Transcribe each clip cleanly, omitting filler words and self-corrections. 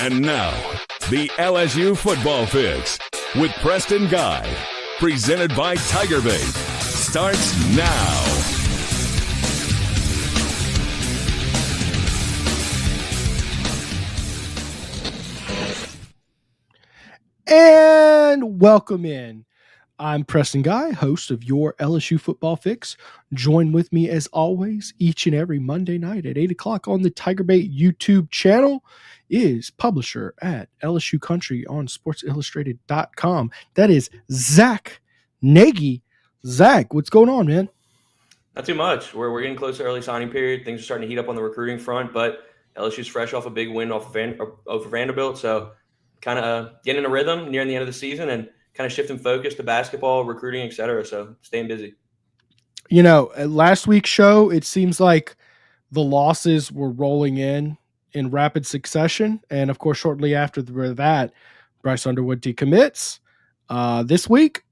And now, the LSU Football Fix with Preston Guy, presented by TigerBait, starts now. And welcome in. I'm Preston Guy, host of your LSU Football Fix. Join with me as always each and every Monday night at 8 o'clock on the TigerBait YouTube channel. Is publisher at LSU Country on SportsIllustrated.com. That is Zack Nagy. Zack, what's going on, man? Not too much. We're getting close to early signing period. Things are starting to heat up on the recruiting front, but LSU's fresh off a big win over Vanderbilt, so kind of getting in a rhythm nearing the end of the season and kind of shifting focus to basketball, recruiting, et cetera. So staying busy. You know, at last week's show, it seems like the losses were rolling in rapid succession. And of course, shortly after that, Bryce Underwood decommits. This week,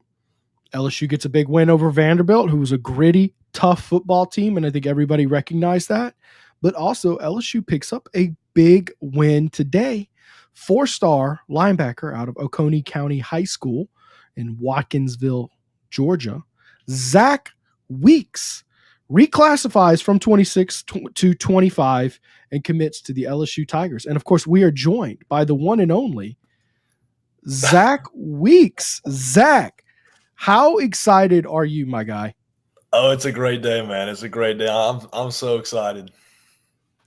LSU gets a big win over Vanderbilt, who was a gritty, tough football team. And I think everybody recognized that. But also LSU picks up a big win today. 4-star linebacker out of Oconee County High School in Watkinsville, Georgia, Zack Weeks reclassifies from 26 to 25 and commits to the LSU Tigers. And of course, we are joined by the one and only Zack Weeks. Zack, how excited are you, my guy? Oh, it's a great day, man. It's a great day. I'm so excited.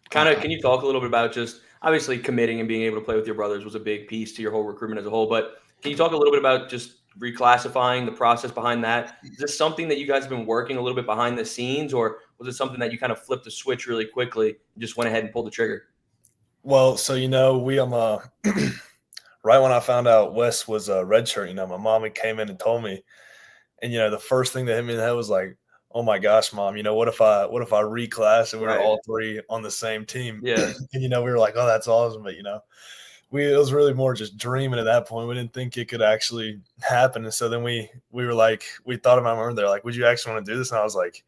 Can you talk a little bit about just obviously committing and being able to play with your brothers was a big piece to your whole recruitment as a whole, but can you talk a little bit about just reclassifying, the process behind that? Is this something that you guys have been working a little bit behind the scenes, or was it something that you kind of flipped the switch really quickly and just went ahead and pulled the trigger? Well, so, we right when I found out Wes was a redshirt, my mom came in and told me, and, the first thing that hit me in the head was like, oh my gosh, Mom, what if I reclass and we were all three on the same team? Yeah. And, we were like, oh, that's awesome. But, it was really more just dreaming at that point. We didn't think it could actually happen. And so then we were like, we thought about it. They're like, would you actually want to do this? And I was like,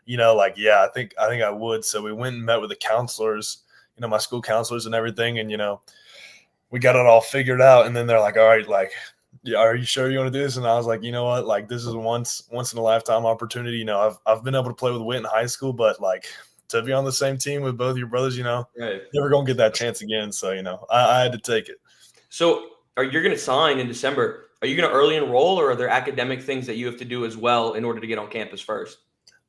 yeah, I think I would. So we went and met with the counselors, my school counselors and everything. And, we got it all figured out. And then they're like, all right, like, yeah, are you sure you want to do this? And I was like, you know what? Like, this is once in a lifetime opportunity. I've been able to play with Witt in high school, but like to be on the same team with both your brothers, never gonna get that chance again. So, I had to take it. So you going to sign in December? Are you going to early enroll, or are there academic things that you have to do as well in order to get on campus first?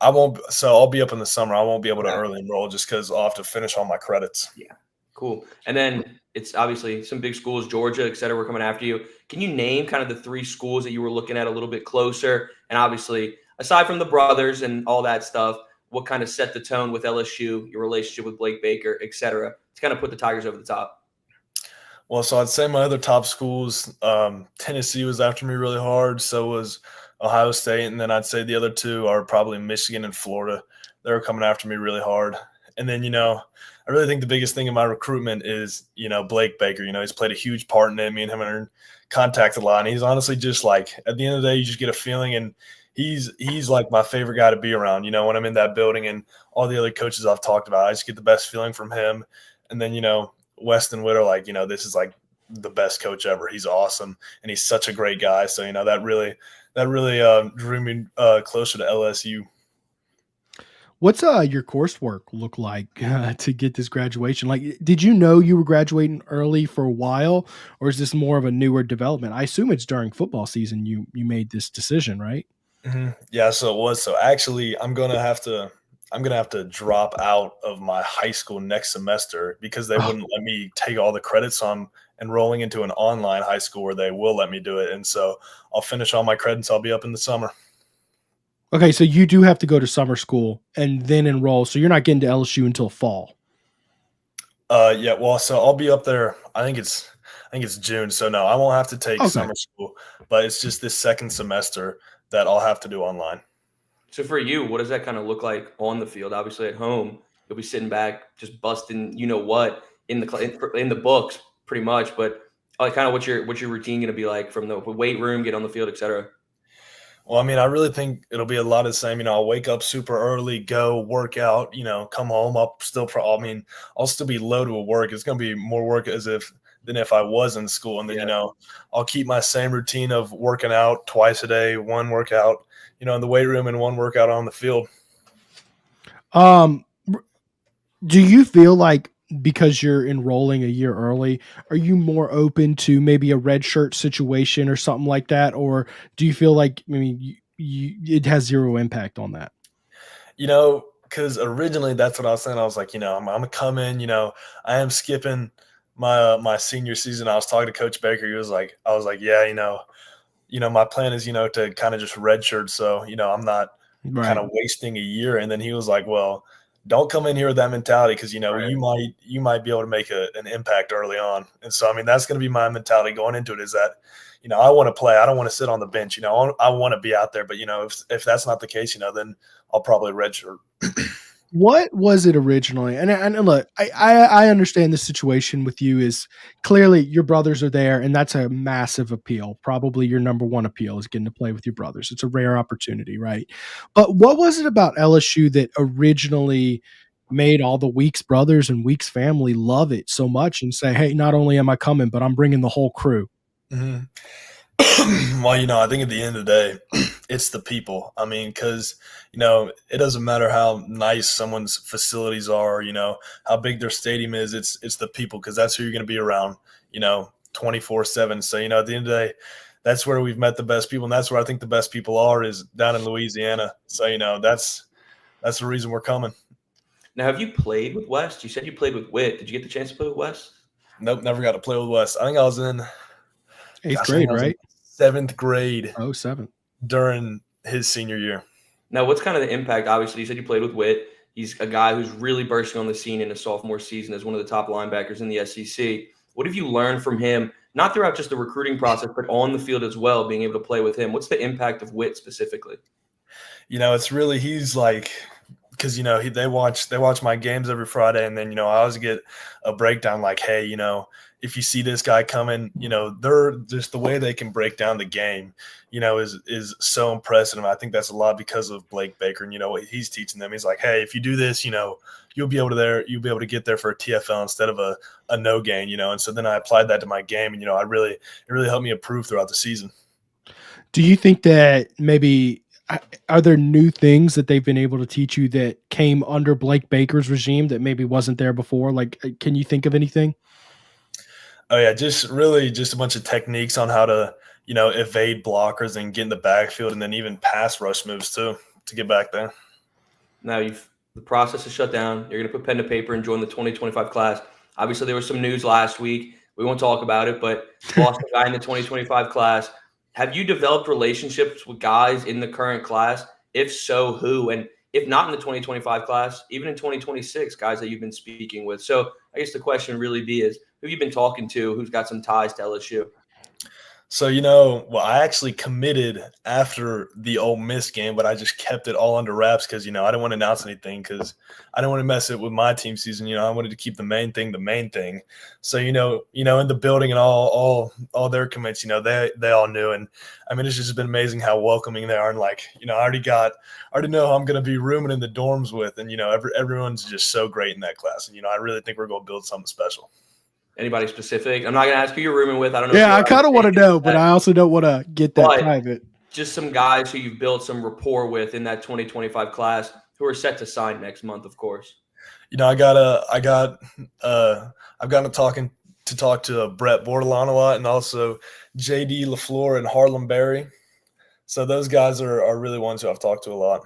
I won't. So I'll be up in the summer. I won't be able to early enroll just because I'll have to finish all my credits. Yeah. Cool. And then it's obviously some big schools, Georgia, et cetera, were coming after you. Can you name kind of the three schools that you were looking at a little bit closer? And obviously, aside from the brothers and all that stuff, what kind of set the tone with LSU, your relationship with Blake Baker, et cetera, to kind of put the Tigers over the top? Well, so I'd say my other top schools, Tennessee was after me really hard. So was Ohio State. And then I'd say the other two are probably Michigan and Florida. They were coming after me really hard. And then, I really think the biggest thing in my recruitment is, Blake Baker. He's played a huge part in it. Me and him are in contact a lot. And he's honestly just like, at the end of the day, you just get a feeling. And he's like my favorite guy to be around, when I'm in that building, and all the other coaches I've talked about, I just get the best feeling from him. And then, West and Witt are like, this is like the best coach ever. He's awesome. And he's such a great guy. So, that really drew me closer to LSU. What's your coursework look like to get this graduation? Like, did you know you were graduating early for a while, or is this more of a newer development? I assume it's during football season you made this decision, right? Mm-hmm. Yeah, so it was. So actually, I'm gonna have to drop out of my high school next semester because they wouldn't let me take all the credits. So I'm enrolling into an online high school where they will let me do it, and so I'll finish all my credits. I'll be up in the summer. Okay, so you do have to go to summer school and then enroll. So you're not getting to LSU until fall. Yeah. Well, so I'll be up there. I think it's June. So no, I won't have to take summer school, but it's just this second semester that I'll have to do online. So for you, what does that kind of look like on the field? Obviously, at home, you'll be sitting back, just busting, what in the books, pretty much. But kind of what's your routine going to be like from the weight room, get on the field, et cetera? Well, I mean, I really think it'll be a lot of the same. I'll wake up super early, go work out, come home. I'll still be low to work. It's going to be more work as if than if I was in school. And then, I'll keep my same routine of working out twice a day, one workout, in the weight room and one workout on the field. Do you feel like because you're enrolling a year early, are you more open to maybe a red shirt situation or something like that? Or do you feel like, it has zero impact on that? Because originally that's what I was saying. I was like, I'm going to come in, I am skipping my senior season. I was talking to Coach Baker. I was like, yeah, my plan is, to kind of just redshirt. So, I'm not kind of wasting a year. And then he was like, well, don't come in here with that mentality because, you might be able to make an impact early on. And so, that's going to be my mentality going into it is that, I want to play. I don't want to sit on the bench. I want to be out there. But, if that's not the case, then I'll probably redshirt. What was it originally? And look, I understand the situation with you is clearly your brothers are there, and that's a massive appeal. Probably your number one appeal is getting to play with your brothers. It's a rare opportunity, right? But what was it about LSU that originally made all the Weeks brothers and Weeks family love it so much and say, hey, not only am I coming, but I'm bringing the whole crew? Mm-hmm. Well, I think at the end of the day, it's the people. because, it doesn't matter how nice someone's facilities are, how big their stadium is. It's the people because that's who you're going to be around, 24/7. So, at the end of the day, that's where we've met the best people. And that's where I think the best people are is down in Louisiana. So, that's the reason we're coming. Now, have you played with West? You said you played with Witt. Did you get the chance to play with West? Nope, never got to play with West. I think I was in eighth grade, right? 7th grade. Oh, 7th. During his senior year. Now, what's kind of the impact? Obviously, you said you played with Witt. He's a guy who's really bursting on the scene in his sophomore season as one of the top linebackers in the SEC. What have you learned from him, not throughout just the recruiting process, but on the field as well, being able to play with him? What's the impact of Witt specifically? It's really he's like because they watch my games every Friday, and then I always get a breakdown like, hey, if you see this guy coming, they're just the way they can break down the game, is so impressive. And I think that's a lot because of Blake Baker and what he's teaching them. He's like, hey, if you do this, you'll be able to get there for a TFL instead of a no gain, And so then I applied that to my game, and it really helped me improve throughout the season. Do you think that maybe are there new things that they've been able to teach you that came under Blake Baker's regime that maybe wasn't there before? Like, can you think of anything? Oh yeah, just a bunch of techniques on how to, evade blockers and get in the backfield, and then even pass rush moves too to get back there. Now the process is shut down. You're going to put pen to paper and join the 2025 class. Obviously, there was some news last week. We won't talk about it, but lost a guy in the 2025 class. Have you developed relationships with guys in the current class? If so, who? And if not in the 2025 class, even in 2026, guys that you've been speaking with. So I guess the question really is, who you've been talking to, who's got some ties to LSU? So, I actually committed after the Ole Miss game, but I just kept it all under wraps because, I didn't want to announce anything because I didn't want to mess it with my team season. I wanted to keep the main thing. So, in the building and all their commits, they all knew. And it's just been amazing how welcoming they are. And I already know who I'm going to be rooming in the dorms with. And, everyone's just so great in that class. And, I really think we're going to build something special. Anybody specific? I'm not going to ask who you're rooming with. I don't know. Yeah, I kind of want to know, but I also don't want to get that private. Just some guys who you've built some rapport with in that 2025 class who are set to sign next month, of course. I've gotten to talk to Brett Bordelon a lot, and also JD LaFleur and Harlem Berry. So those guys are really ones who I've talked to a lot.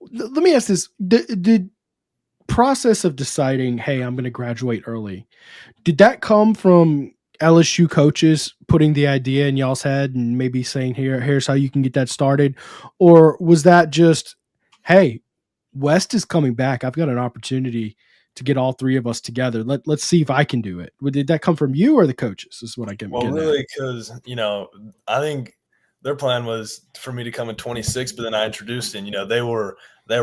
Let me ask this. Did process of deciding, hey, I'm going to graduate early, did that come from LSU coaches putting the idea in y'all's head and maybe saying, here's how you can get that started? Or was that just, hey, West is coming back, I've got an opportunity to get all three of us together, let's see if I can do it? Did that come from you or the coaches? This is what I get. Well, really, because I think their plan was for me to come in 26, but then I introduced it, and they were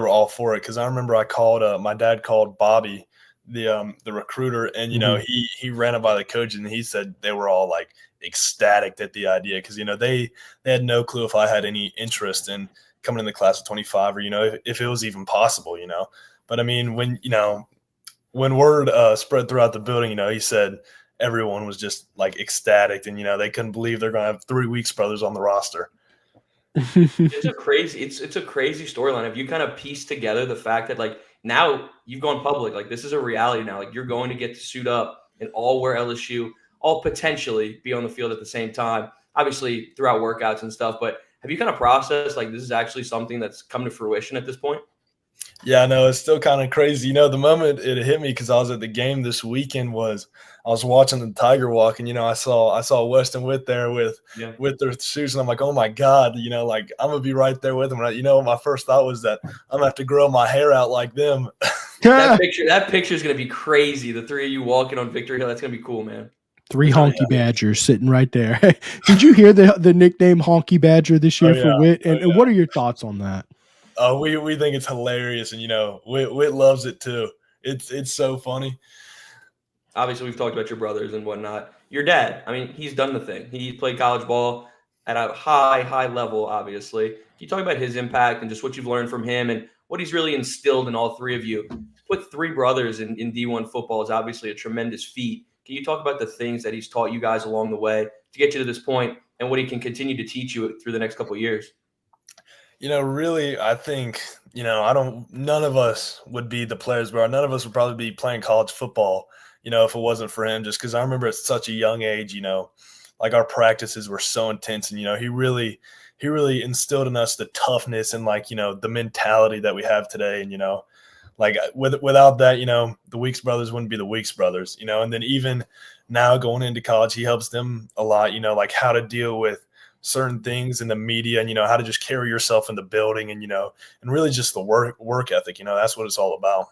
all for it. Because I remember I called my dad called Bobby, the recruiter, and he ran it by the coach, and he said they were all like ecstatic at the idea because they had no clue if I had any interest in coming in the class of 25 or if it was even possible. But when word spread throughout the building, he said, everyone was just like ecstatic, and they couldn't believe they're going to have 3 Weeks brothers on the roster. It's a crazy storyline. If you kind of piece together the fact that like now you've gone public, like this is a reality now. Like you're going to get to suit up and all wear LSU, all potentially be on the field at the same time, obviously throughout workouts and stuff. But have you kind of processed like this is actually something that's come to fruition at this point? Yeah, no, it's still kind of crazy. The moment it hit me, because I was at the game this weekend, was I was watching the Tiger walk, and I saw Weston Witt there with their shoes, and I'm like, oh my God, like I'm gonna be right there with them. And my first thought was that I'm gonna have to grow my hair out like them. that picture is gonna be crazy. The three of you walking on Victory Hill, that's gonna be cool, man. 3 honky badgers sitting right there. Did you hear the nickname honky badger this year for Witt? And what are your thoughts on that? We think it's hilarious, and Witt loves it too. It's so funny. Obviously, we've talked about your brothers and whatnot. Your dad, I mean, he's done the thing. He played college ball at a high level, obviously. Can you talk about his impact and just what you've learned from him and what he's really instilled in all three of you? Put 3 brothers in D1 football is obviously a tremendous feat. Can you talk about the things that he's taught you guys along the way to get you to this point and what he can continue to teach you through the next couple of years? Really, I think, none of us would be the players we are. None of us would probably be playing college football, if it wasn't for him, just because I remember at such a young age, like our practices were so intense, and, he really instilled in us the toughness and like, the mentality that we have today. And, like without that, the Weeks brothers wouldn't be the Weeks brothers, and then even now going into college, he helps them a lot, like how to deal with certain things in the media and, how to just carry yourself in the building and, and really just the work ethic, that's what it's all about.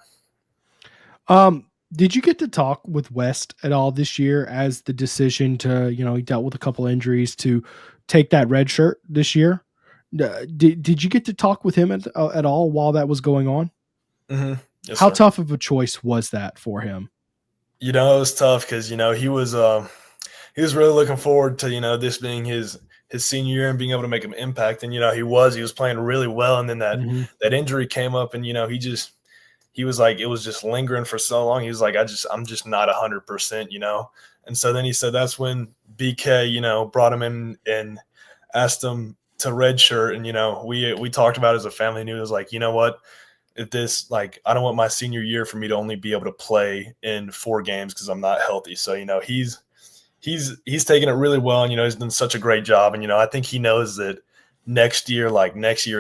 Did you get to talk with West at all this year as the decision to, he dealt with a couple injuries to take that red shirt this year? Did you get to talk with him at all while that was going on? Mm-hmm. Yes, How sir. tough of a choice was that for him? It was tough because, he was really looking forward to, this being his senior year and being able to make an impact. And, he was playing really well. And then that injury came up, and, he was like, it was just lingering for so long. He was like, I'm just not 100%, And so then he said, that's when BK, brought him in and asked him to redshirt. And, we talked about it as a family, and he was like, you know what, if this, like, I don't want my senior year for me to only be able to play in 4 games because I'm not healthy. So, he's taken it really well, and he's done such a great job, and I think he knows that next year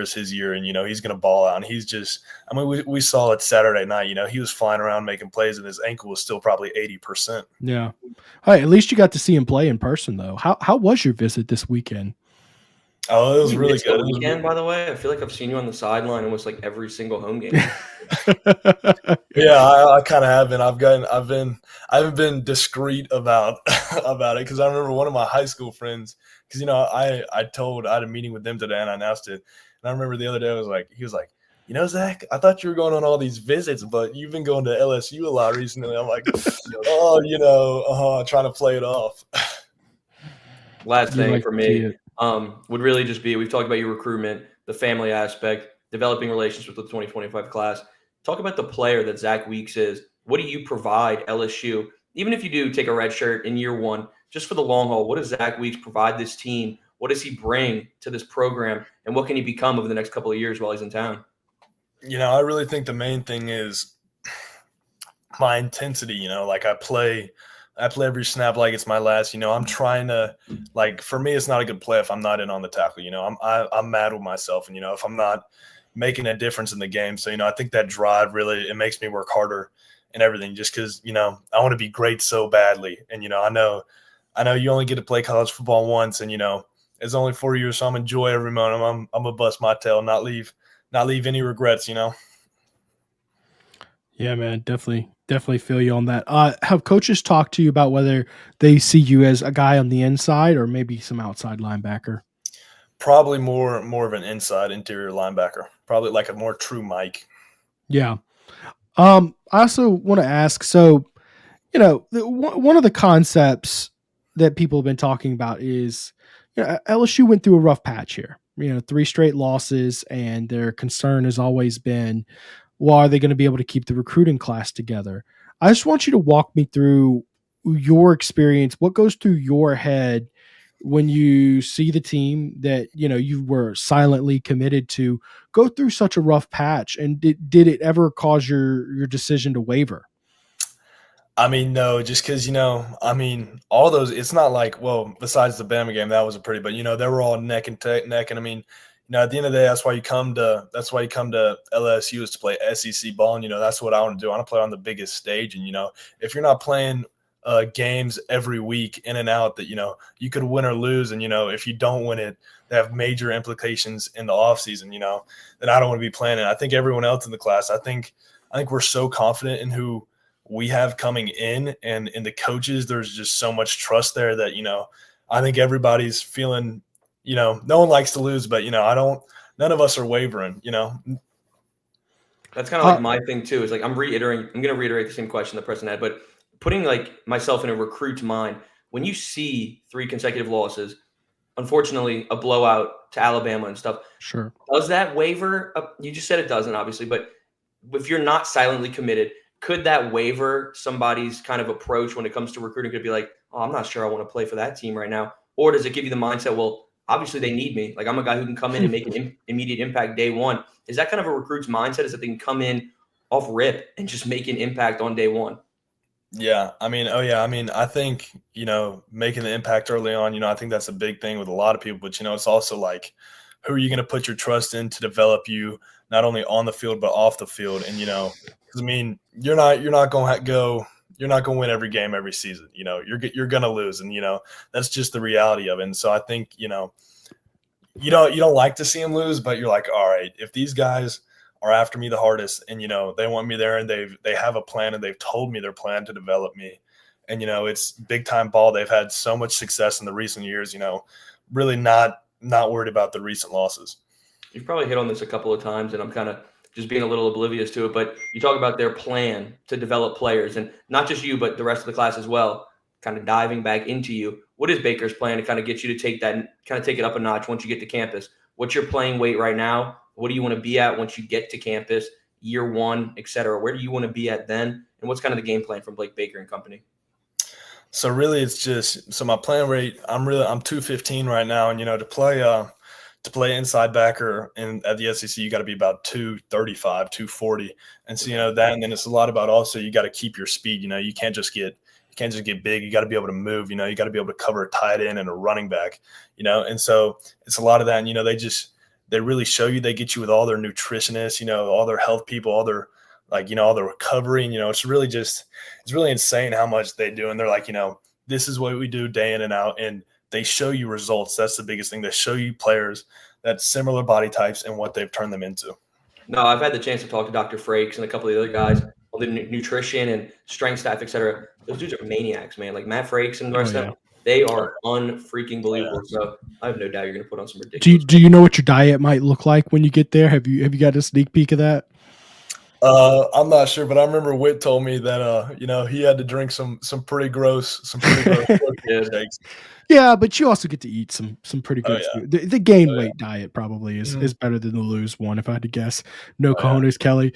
is his year, and he's going to ball out. And he's just, I mean, we saw it Saturday night, he was flying around making plays, and his ankle was still probably 80%. Yeah. Hey, at least you got to see him play in person though. How was your visit this weekend? Oh, it was really good. Weekend, by the way, I feel like I've seen you on the sideline almost like every single home game. Yeah, I kind of have been. I haven't been discreet about it, because I remember one of my high school friends, because I had a meeting with them today and I announced it, and I remember the other day he was like, Zach, I thought you were going on all these visits, but you've been going to LSU a lot recently. I'm like, trying to play it off. Last thing for me would really just be, we've talked about your recruitment, the family aspect, developing relationships with the 2025 class. Talk about the player that Zack Weeks is. What do you provide LSU? Even if you do take a red shirt in year 1, just for the long haul, what does Zack Weeks provide this team? What does he bring to this program? And what can he become over the next couple of years while he's in town? I really think the main thing is my intensity. Like I play every snap like it's my last. I'm trying to, like, for me, it's not a good play if I'm not in on the tackle. I'm mad with myself, and if I'm not making a difference in the game. So I think that drive really, it makes me work harder and everything, just because I want to be great so badly. And I know you only get to play college football once, and it's only 4 years, so I'm enjoy every moment. I'm gonna bust my tail, not leave any regrets. Yeah, man, definitely feel you on that. Have coaches talked to you about whether they see you as a guy on the inside or maybe some outside linebacker? Probably more of an inside interior linebacker, probably like a more true Mike. Yeah. I also want to ask, so, one of the concepts that people have been talking about is, LSU went through a rough patch here, 3 straight losses, and their concern has always been, well, are they going to be able to keep the recruiting class together? I just want you to walk me through, your experience, what goes through your head when you see the team that, you were silently committed to go through such a rough patch? And did it ever cause your decision to waver? I mean, no, just because, all those, it's not like, well, besides the Bama game, that was a pretty, but, they were all neck and neck. And I mean, at the end of the day, that's why you come to LSU is to play SEC ball. And, that's what I want to do. I want to play on the biggest stage. And, if you're not playing games every week in and out that, you could win or lose. And, if you don't win it, they have major implications in the offseason, then I don't want to be playing it. I think everyone else in the class, I think we're so confident in who we have coming in and in the coaches. There's just so much trust there that, I think everybody's feeling, no one likes to lose, but, none of us are wavering, That's kind of like my thing too. Is like, I'm going to reiterate the same question that Preston had, but putting like myself in a recruit's mind, when you see 3 consecutive losses, unfortunately a blowout to Alabama and stuff, sure, does that waver? You just said it doesn't, obviously, but if you're not silently committed, could that waver somebody's kind of approach when it comes to recruiting? Could be like, oh, I'm not sure I want to play for that team right now. Or does it give you the mindset, well, obviously they need me. Like, I'm a guy who can come in and make an immediate impact day one. Is that kind of a recruit's mindset? Is that they can come in off rip and just make an impact on day one? Yeah. I mean, I think, making the impact early on, I think that's a big thing with a lot of people, but, it's also like, who are you going to put your trust in to develop you not only on the field, but off the field? And, because I mean, you're not going to win every game every season. You're going to lose, and that's just the reality of it. And so I think you don't like to see them lose, but you're like, all right, if these guys are after me the hardest, and they want me there, and they have a plan, and they've told me their plan to develop me, and it's big time ball. They've had so much success in the recent years. Really not worried about the recent losses. You've probably hit on this a couple of times, and I'm kind of just being a little oblivious to it, but you talk about their plan to develop players, and not just you, but the rest of the class as well, kind of diving back into you. What is Baker's plan to kind of get you to take it up a notch once you get to campus? What's your playing weight right now? What do you want to be at once you get to campus, year one, et cetera? Where do you want to be at then? And what's kind of the game plan from Blake Baker and company? So really it's just, my playing rate, I'm 215 right now. And, to play inside backer and at the SEC, you got to be about 235, 240. And so, that, and then it's a lot about also, you got to keep your speed. You can't just get big. You got to be able to move, you got to be able to cover a tight end and a running back, and so it's a lot of that. And, they really show you, they get you with all their nutritionists, all their health people, all their, all the recovery. And, it's really insane how much they do. And they're like, this is what we do day in and out. And they show you results. That's the biggest thing. They show you players that similar body types and what they've turned them into. No, I've had the chance to talk to Dr. Frakes and a couple of the other guys on the nutrition and strength staff, et cetera. Those dudes are maniacs, man. Like Matt Frakes and the rest of them, they are unfreaking believable. Yeah. So I have no doubt you're going to put on some ridiculous. Do you know what your diet might look like when you get there? Have you got a sneak peek of that? I'm not sure, but I remember Whit told me that he had to drink some pretty gross shakes. Yeah, but you also get to eat some pretty good food. The gain weight diet probably is better than the lose one, if I had to guess. No cojones, Kelly.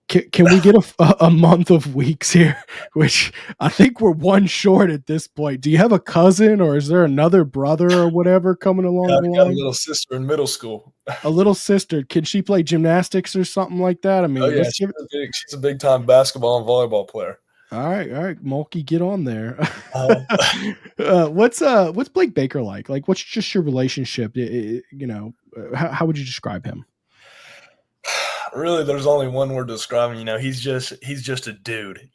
Can we get a month of weeks here? Which I think we're one short at this point. Do you have a cousin, or is there another brother or whatever coming along? I got a little sister in middle school. A little sister. Can she play gymnastics or something like that? I mean, she's a big time basketball and volleyball player. All right, Mulkey, get on there. What's Blake Baker like? Like, what's just your relationship? How would you describe him? Really, there's only one word to describe him. He's just a dude.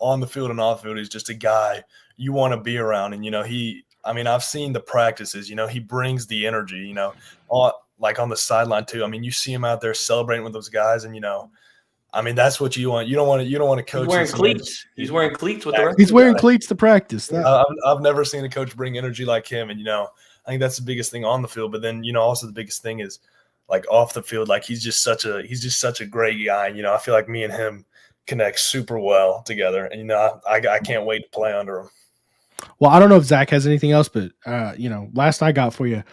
On the field and off the field, he's just a guy you want to be around. And I've seen the practices. He brings the energy. Like on the sideline too. You see him out there celebrating with those guys, and that's what you want. You don't want to coach. He's wearing cleats. He's wearing cleats with the rest. He's wearing cleats to practice. I've never seen a coach bring energy like him, and I think that's the biggest thing on the field. But then also the biggest thing is like off the field. Like he's just such a great guy. I feel like me and him connect super well together, and I can't wait to play under him. Well, I don't know if Zach has anything else, but last I got for you,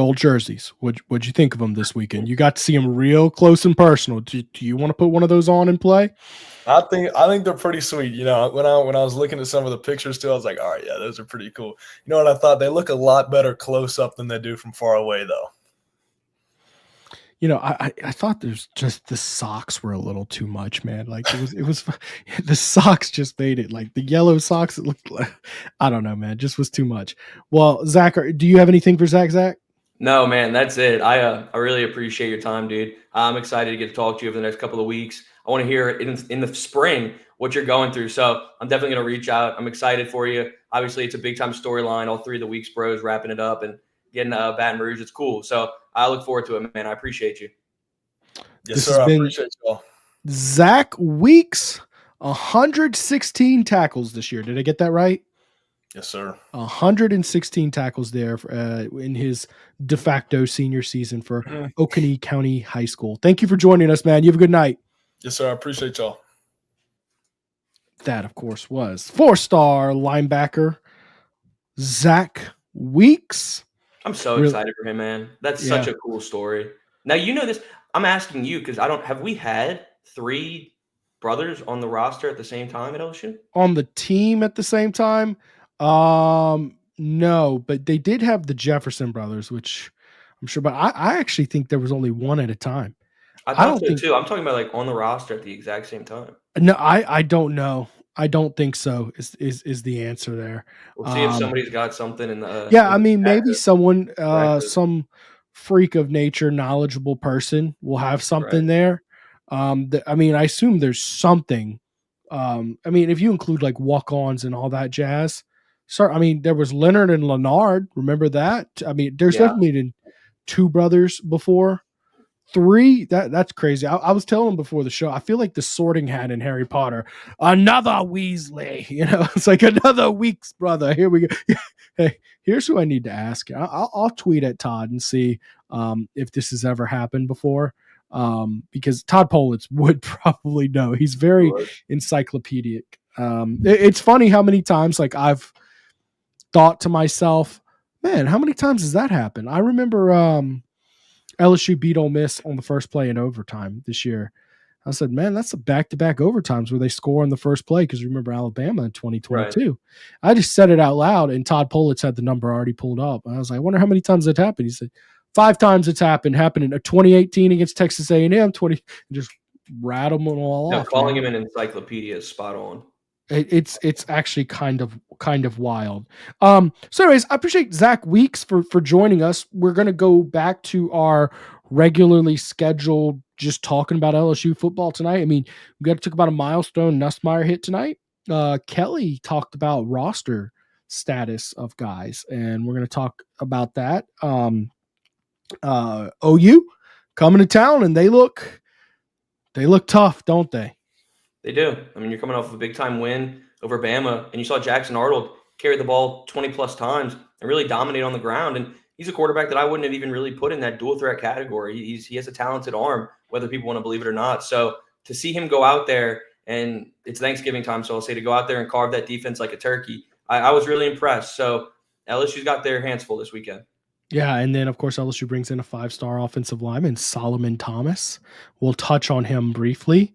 gold jerseys. What'd you think of them this weekend? You got to see them real close and personal. Do you want to put one of those on and play? I think they're pretty sweet. You know, when I was looking at some of the pictures too, I was like, all right, yeah, those are pretty cool. You know what I thought? They look a lot better close up than they do from far away, though. You know, I thought there's just the socks were a little too much, man. Like it was the socks just made it like the yellow socks. It looked like, I don't know, man, just was too much. Well, Zach, do you have anything for Zach? No, man, that's it. I really appreciate your time, dude. I'm excited to get to talk to you over the next couple of weeks. I want to hear in the spring what you're going through. So I'm definitely going to reach out. I'm excited for you. Obviously, it's a big time storyline. All 3 of the Weeks bros wrapping it up and getting Baton Rouge. It's cool. So I look forward to it, man. I appreciate you. Yes, sir. I appreciate you all. Zack Weeks, 116 tackles this year. Did I get that right? Yes, sir. 116 tackles there in his de facto senior season for Oconee County High School. Thank you for joining us, man. You have a good night. Yes, sir. I appreciate y'all. That, of course, was 4-star linebacker Zack Weeks. I'm so excited for him, man. That's such a cool story. Now, you know this. I'm asking you because have we had 3 brothers on the roster at the same time at LSU? On the team at the same time? No, but they did have the Jefferson brothers, which I'm sure, but I actually think there was only one at a time. I don't think too. I'm talking about like on the roster at the exact same time. No, I don't know. I don't think so. Is the answer there? We'll see if somebody's got something in the. Yeah, I mean, maybe someone, some freak of nature, knowledgeable person will have something there. I mean, I assume there's something. I mean, if you include like walk-ons and all that jazz. I mean, there was Leonard and Leonard. Remember that? I mean, there's definitely been 2 brothers before. 3, that's crazy. I was telling him before the show, I feel like the Sorting Hat in Harry Potter. Another Weasley, you know, it's like another Weeks brother. Here we go. Hey, here's who I need to ask. I'll tweet at Todd and see if this has ever happened before. Because Todd Politz would probably know. He's very encyclopedic. It's funny how many times like I've thought to myself, man, how many times has that happened? I remember LSU beat Ole Miss on the first play in overtime this year. I said, man, that's a back-to-back overtimes where they score on the first play because remember Alabama in 2022. Right. I just said it out loud, and Todd Politz had the number already pulled up. And I was like, I wonder how many times that happened. He said, 5 times it's happened in 2018 against Texas A&M, just rattle them all off. Calling him an encyclopedia is spot on. It's actually kind of wild. So anyways, I appreciate Zack Weeks for joining us. We're going to go back to our regularly scheduled, just talking about LSU football tonight. I mean, we got to talk about a milestone Nussmeier hit tonight. Kelly talked about roster status of guys, and we're going to talk about that. OU coming to town, and they look tough, don't they? They do. I mean, you're coming off of a big-time win over Bama, and you saw Jackson Arnold carry the ball 20-plus times and really dominate on the ground. And he's a quarterback that I wouldn't have even really put in that dual-threat category. He has a talented arm, whether people want to believe it or not. So to see him go out there, and it's Thanksgiving time, so I'll say to go out there and carve that defense like a turkey, I was really impressed. So LSU's got their hands full this weekend. Yeah, and then, of course, LSU brings in a 5-star offensive lineman, Solomon Thomas. We'll touch on him briefly.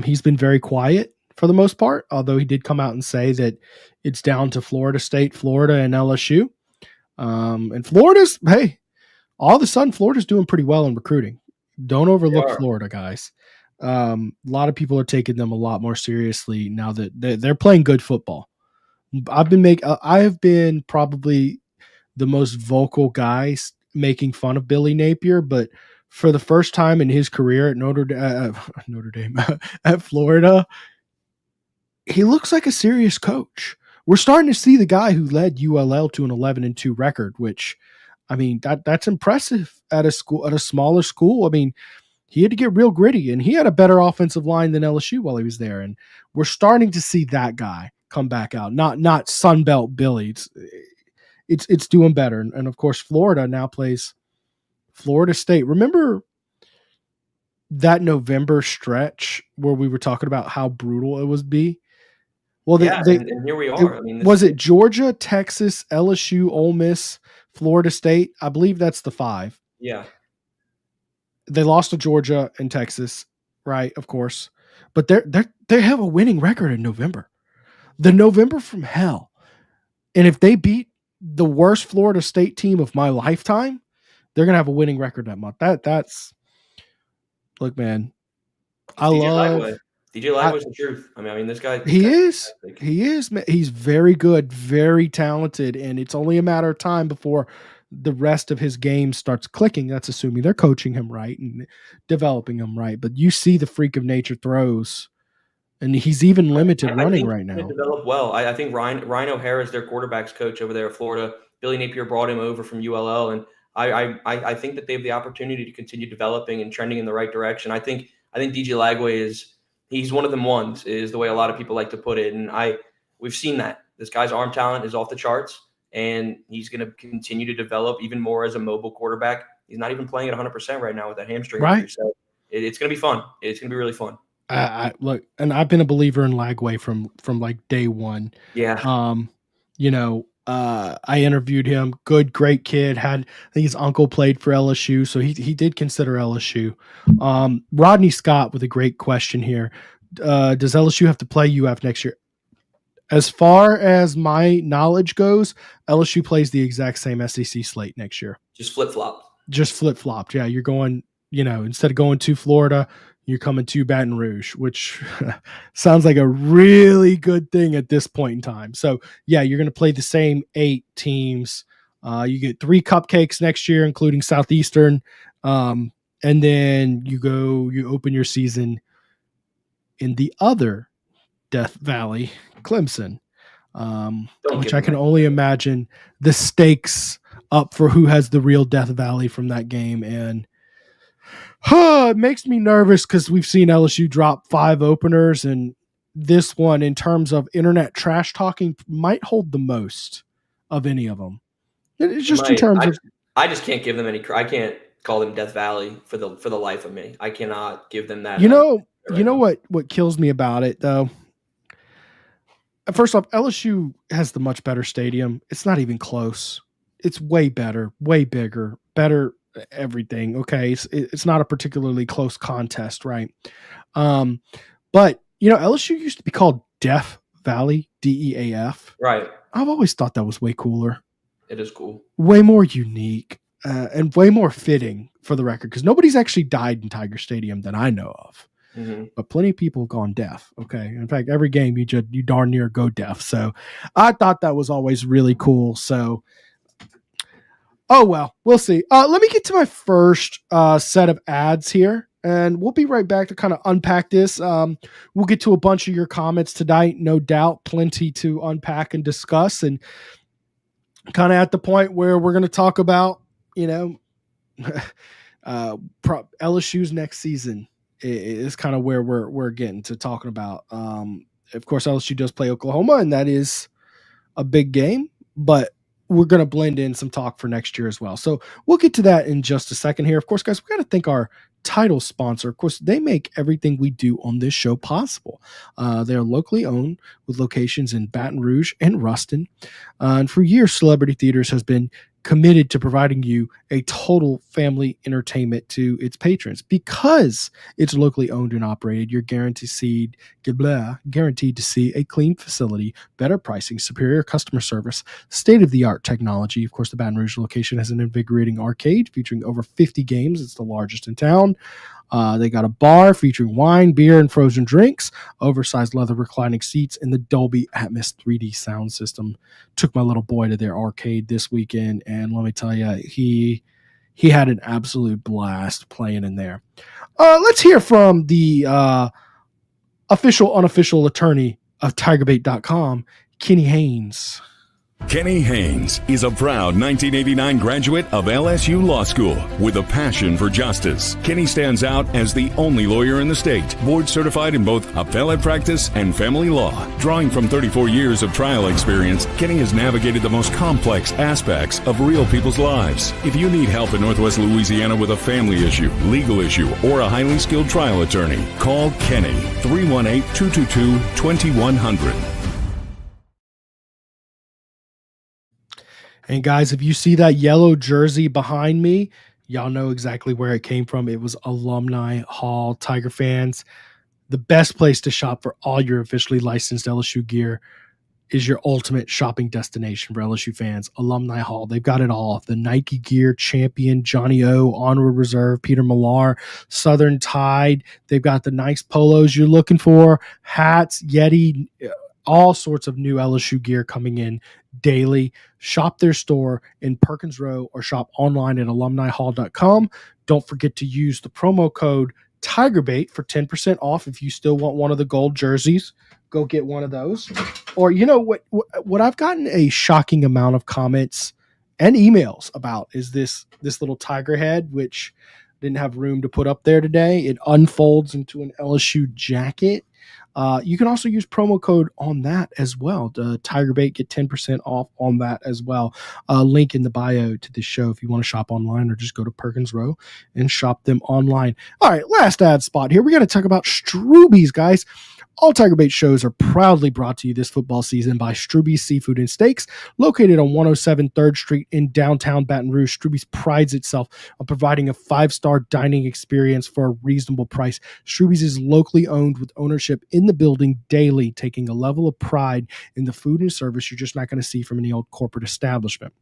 He's been very quiet for the most part, although he did come out and say that it's down to Florida State, Florida, and LSU. And Florida's, hey, all of a sudden, Florida's doing pretty well in recruiting. Don't overlook Florida, guys. A lot of people are taking them a lot more seriously now that they're playing good football. I have been probably the most vocal guy making fun of Billy Napier, but for the first time in his career at Notre Dame at Florida, he looks like a serious coach. We're starting to see the guy who led ULL to an 11-2 record, which, I mean, that's impressive at a smaller school. I mean, he had to get real gritty, and he had a better offensive line than LSU while he was there. And we're starting to see that guy come back out, not Sunbelt Billy. It's doing better. And of course, Florida now plays Florida State. Remember that November stretch where we were talking about how brutal it would be? Well, and here we are. Was it Georgia, Texas, LSU, Ole Miss, Florida State? I believe that's the 5. Yeah. They lost to Georgia and Texas, right? Of course, but they have a winning record in November. The November from hell, and if they beat the worst Florida State team of my lifetime, they're gonna have a winning record that month. That's look, man. I love DJ Lagway's the truth. I mean, this guy. He is. He's very good, very talented, and it's only a matter of time before the rest of his game starts clicking. That's assuming they're coaching him right and developing him right. But you see the freak of nature throws, and he's even limited running right now. Develop well. I think Ryan O'Hara is their quarterbacks coach over there at Florida. Billy Napier brought him over from ULL, and I think that they have the opportunity to continue developing and trending in the right direction. I think DJ Lagway he's one of them ones, is the way a lot of people like to put it. And we've seen that. This guy's arm talent is off the charts, and he's going to continue to develop even more as a mobile quarterback. He's not even playing at 100% right now with that hamstring injury. So it's going to be fun. It's going to be really fun. Look, and I've been a believer in Lagway from like day one. Yeah. I interviewed him. Great kid. I think his uncle played for LSU, so he did consider LSU. Rodney Scott with a great question here. Does LSU have to play UF next year? As far as my knowledge goes, LSU plays the exact same SEC slate next year. Just flip-flopped. Yeah, you're going, instead of going to Florida, you're coming to Baton Rouge, which sounds like a really good thing at this point in time. So, yeah, you're going to play the same 8 teams. You get 3 cupcakes next year, including Southeastern. And then you open your season in the other Death Valley, Clemson, which I can only imagine the stakes up for who has the real Death Valley from that game. And it makes me nervous because we've seen LSU drop 5 openers, and this one, in terms of internet trash talking, might hold the most of any of them. It's just in terms of. I just can't give them any. I can't call them Death Valley for the life of me. I cannot give them that. What kills me about it though. First off, LSU has the much better stadium. It's not even close. It's way better, way bigger, better everything. Okay. It's not a particularly close contest. Right. But LSU used to be called Death Valley, DEAF. Right. I've always thought that was way cooler. It is cool. Way more unique, and way more fitting for the record. Cause nobody's actually died in Tiger Stadium that I know of. Mm-hmm. But plenty of people have gone deaf. Okay. In fact, every game you darn near go deaf. So I thought that was always really cool. So, oh, well, we'll see. Let me get to my first set of ads here, and we'll be right back to kind of unpack this. We'll get to a bunch of your comments tonight. No doubt, plenty to unpack and discuss, and kind of at the point where we're going to talk about, LSU's next season. Is kind of where we're getting to talking about. Of course, LSU does play Oklahoma, and that is a big game, but we're going to blend in some talk for next year as well. So we'll get to that in just a second here. Of course, guys, we got to thank our title sponsor. Of course, they make everything we do on this show possible. They're locally owned with locations in Baton Rouge and Ruston. And for years, Celebrity Theaters has been committed to providing you a total family entertainment to its patrons. Because it's locally owned and operated, you're guaranteed to see a clean facility, better pricing, superior customer service, state-of-the-art technology. Of course, the Baton Rouge location has an invigorating arcade featuring over 50 games. It's the largest in town. They got a bar featuring wine, beer, and frozen drinks, oversized leather reclining seats, and the Dolby Atmos 3D sound system. Took my little boy to their arcade this weekend, and let me tell you, he had an absolute blast playing in there. Let's hear from the unofficial attorney of TigerBait.com, Kenny Haynes. Kenny Haynes is a proud 1989 graduate of LSU Law School with a passion for justice. Kenny stands out as the only lawyer in the state, board certified in both appellate practice and family law. Drawing from 34 years of trial experience, Kenny has navigated the most complex aspects of real people's lives. If you need help in Northwest Louisiana with a family issue, legal issue, or a highly skilled trial attorney, call Kenny 318-222-2100. And guys, if you see that yellow jersey behind me, y'all know exactly where it came from. It was Alumni Hall. Tiger fans, the best place to shop for all your officially licensed LSU gear is your ultimate shopping destination for LSU fans. Alumni Hall. They've got it all. The Nike gear, Champion, Johnny O, Onward Reserve, Peter Millar, Southern Tide. They've got the nice polos you're looking for, hats, Yeti, all sorts of new LSU gear coming in daily. Shop their store in Perkins Row or shop online at alumnihall.com. Don't forget to use the promo code TigerBait for 10% off. If you still want one of the gold jerseys, go get one of those. Or you know what I've gotten a shocking amount of comments and emails about is this little tiger head, which didn't have room to put up there today. It unfolds into an LSU jacket. You can also use promo code on that as well. TigerBait, get 10% off on that as well. Link in the bio to this show if you want to shop online, or just go to Perkins Row and shop them online. All right, last ad spot here. We got to talk about Struby's, guys. All TigerBait shows are proudly brought to you this football season by Struby's Seafood and Steaks, located on 107 3rd Street in downtown Baton Rouge. Struby's prides itself on providing a 5-star dining experience for a reasonable price. Struby's is locally owned with ownership in the building daily, taking a level of pride in the food and service you're just not going to see from any old corporate establishment.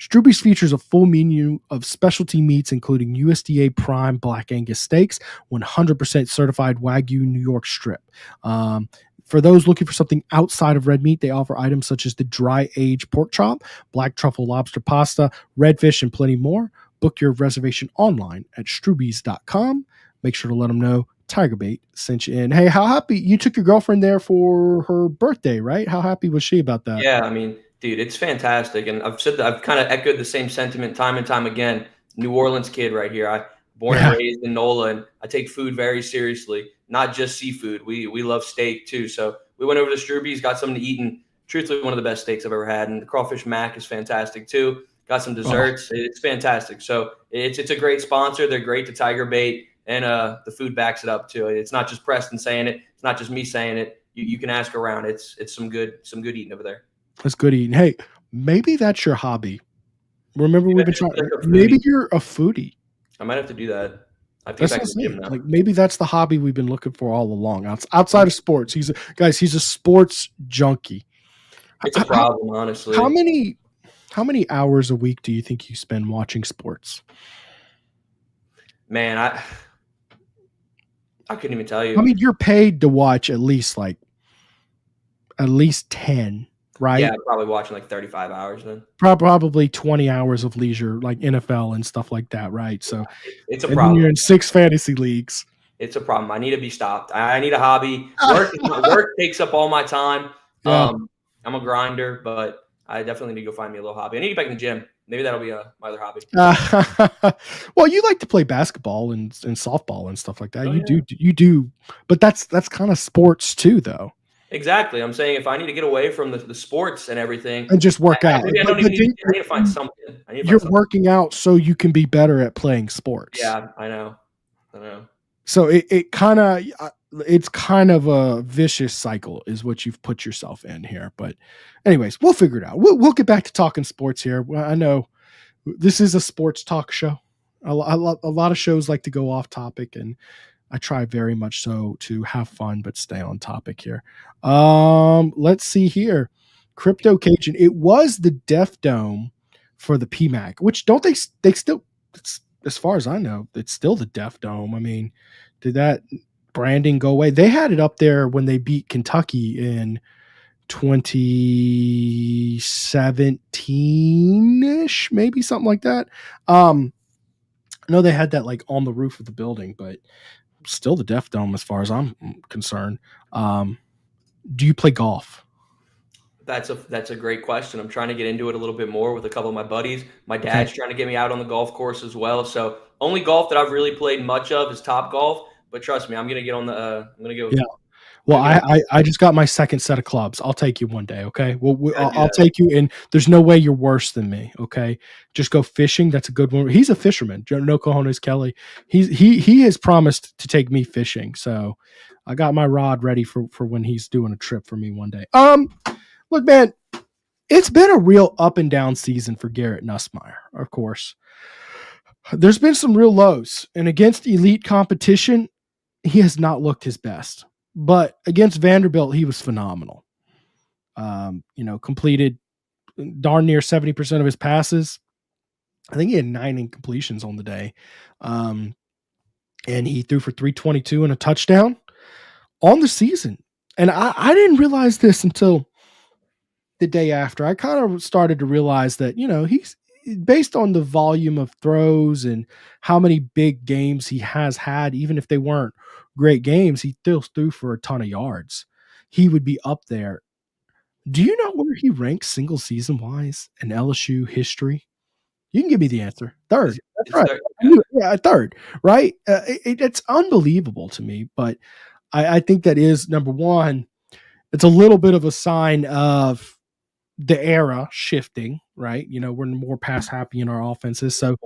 Struby's features a full menu of specialty meats, including USDA Prime Black Angus steaks, 100% certified Wagyu New York strip. For those looking for something outside of red meat, they offer items such as the dry-aged pork chop, black truffle lobster pasta, redfish, and plenty more. Book your reservation online at strubys.com. Make sure to let them know TigerBait sent you in. Hey, how happy you took your girlfriend there for her birthday, right? How happy was she about that? Yeah, I mean, dude, it's fantastic. And I've said that I've kind of echoed the same sentiment time and time again. New Orleans kid right here. I born and raised in NOLA, and I take food very seriously, not just seafood. We love steak too. So we went over to Struby's, got something to eat, and truthfully, one of the best steaks I've ever had. And the crawfish mac is fantastic too. Got some desserts. It's fantastic. So it's a great sponsor. They're great to TigerBait, and the food backs it up too. It's not just Preston saying it. It's not just me saying it. You can ask around. It's some good eating over there. That's good eating. Hey, maybe that's your hobby. Remember, we've been trying. Maybe you're a foodie. I might have to do that. I think that's like maybe that's the hobby we've been looking for all along. Outside of sports, he's a sports junkie. It's a problem, honestly. How many hours a week do you think you spend watching sports? Man, I couldn't even tell you. I mean, you're paid to watch at least 10. Right? Yeah, I'm probably watching like 35 hours then. Probably 20 hours of leisure, like NFL and stuff like that, right? So it's a problem. You're in 6 fantasy leagues. It's a problem. I need to be stopped. I need a hobby. Work takes up all my time. Yeah. I'm a grinder, but I definitely need to go find me a little hobby. I need to get back in the gym. Maybe that'll be my other hobby. Well, you like to play basketball and softball and stuff like that. Oh, you do, but that's kind of sports too, though. Exactly. I'm saying if I need to get away from the sports and everything and just work out, maybe I need to find something. You're working out so you can be better at playing sports. Yeah, I know. So it's kind of a vicious cycle is what you've put yourself in here. But anyways, we'll figure it out. We'll get back to talking sports here. Well, I know this is a sports talk show. A lot of shows like to go off topic, and I try very much so to have fun, but stay on topic here. Let's see here. Crypto Cajun. It was the Deaf Dome for the PMAC, which don't they still, as far as I know, it's still the Deaf Dome. I mean, did that branding go away? They had it up there when they beat Kentucky in 2017-ish, maybe something like that. I know they had that like on the roof of the building, but still the Deaf Dome as far as I'm concerned. Do you play golf? That's a great question. I'm trying to get into it a little bit more with a couple of my buddies. My dad's trying to get me out on the golf course as well. So only golf that I've really played much of is Top Golf. But trust me, I'm gonna get on the. I'm gonna go. Yeah. Well, I just got my second set of clubs. I'll take you one day, okay? Well, I'll take you, and there's no way you're worse than me, okay? Just go fishing. That's a good one. He's a fisherman. No cojones, Kelly. He has promised to take me fishing, so I got my rod ready for when he's doing a trip for me one day. Look, man, It's been a real up and down season for Garrett Nussmeier, of course. There's been some real lows, and against elite competition, he has not looked his best. But against Vanderbilt, he was phenomenal. Completed darn near 70% of his passes. I think he had 9 incompletions on the day. And he threw for 322 and a touchdown on the season. And I didn't realize this until the day after. I kind of started to realize that, he's based on the volume of throws and how many big games he has had, even if they weren't great games, he still threw for a ton of yards. He would be up there. Do you know where he ranks single season wise in LSU history? You can give me the answer. Third. That's right. Yeah, third. Right. It's unbelievable to me, but I think that is number one. It's a little bit of a sign of the era shifting, right? We're more pass happy in our offenses. So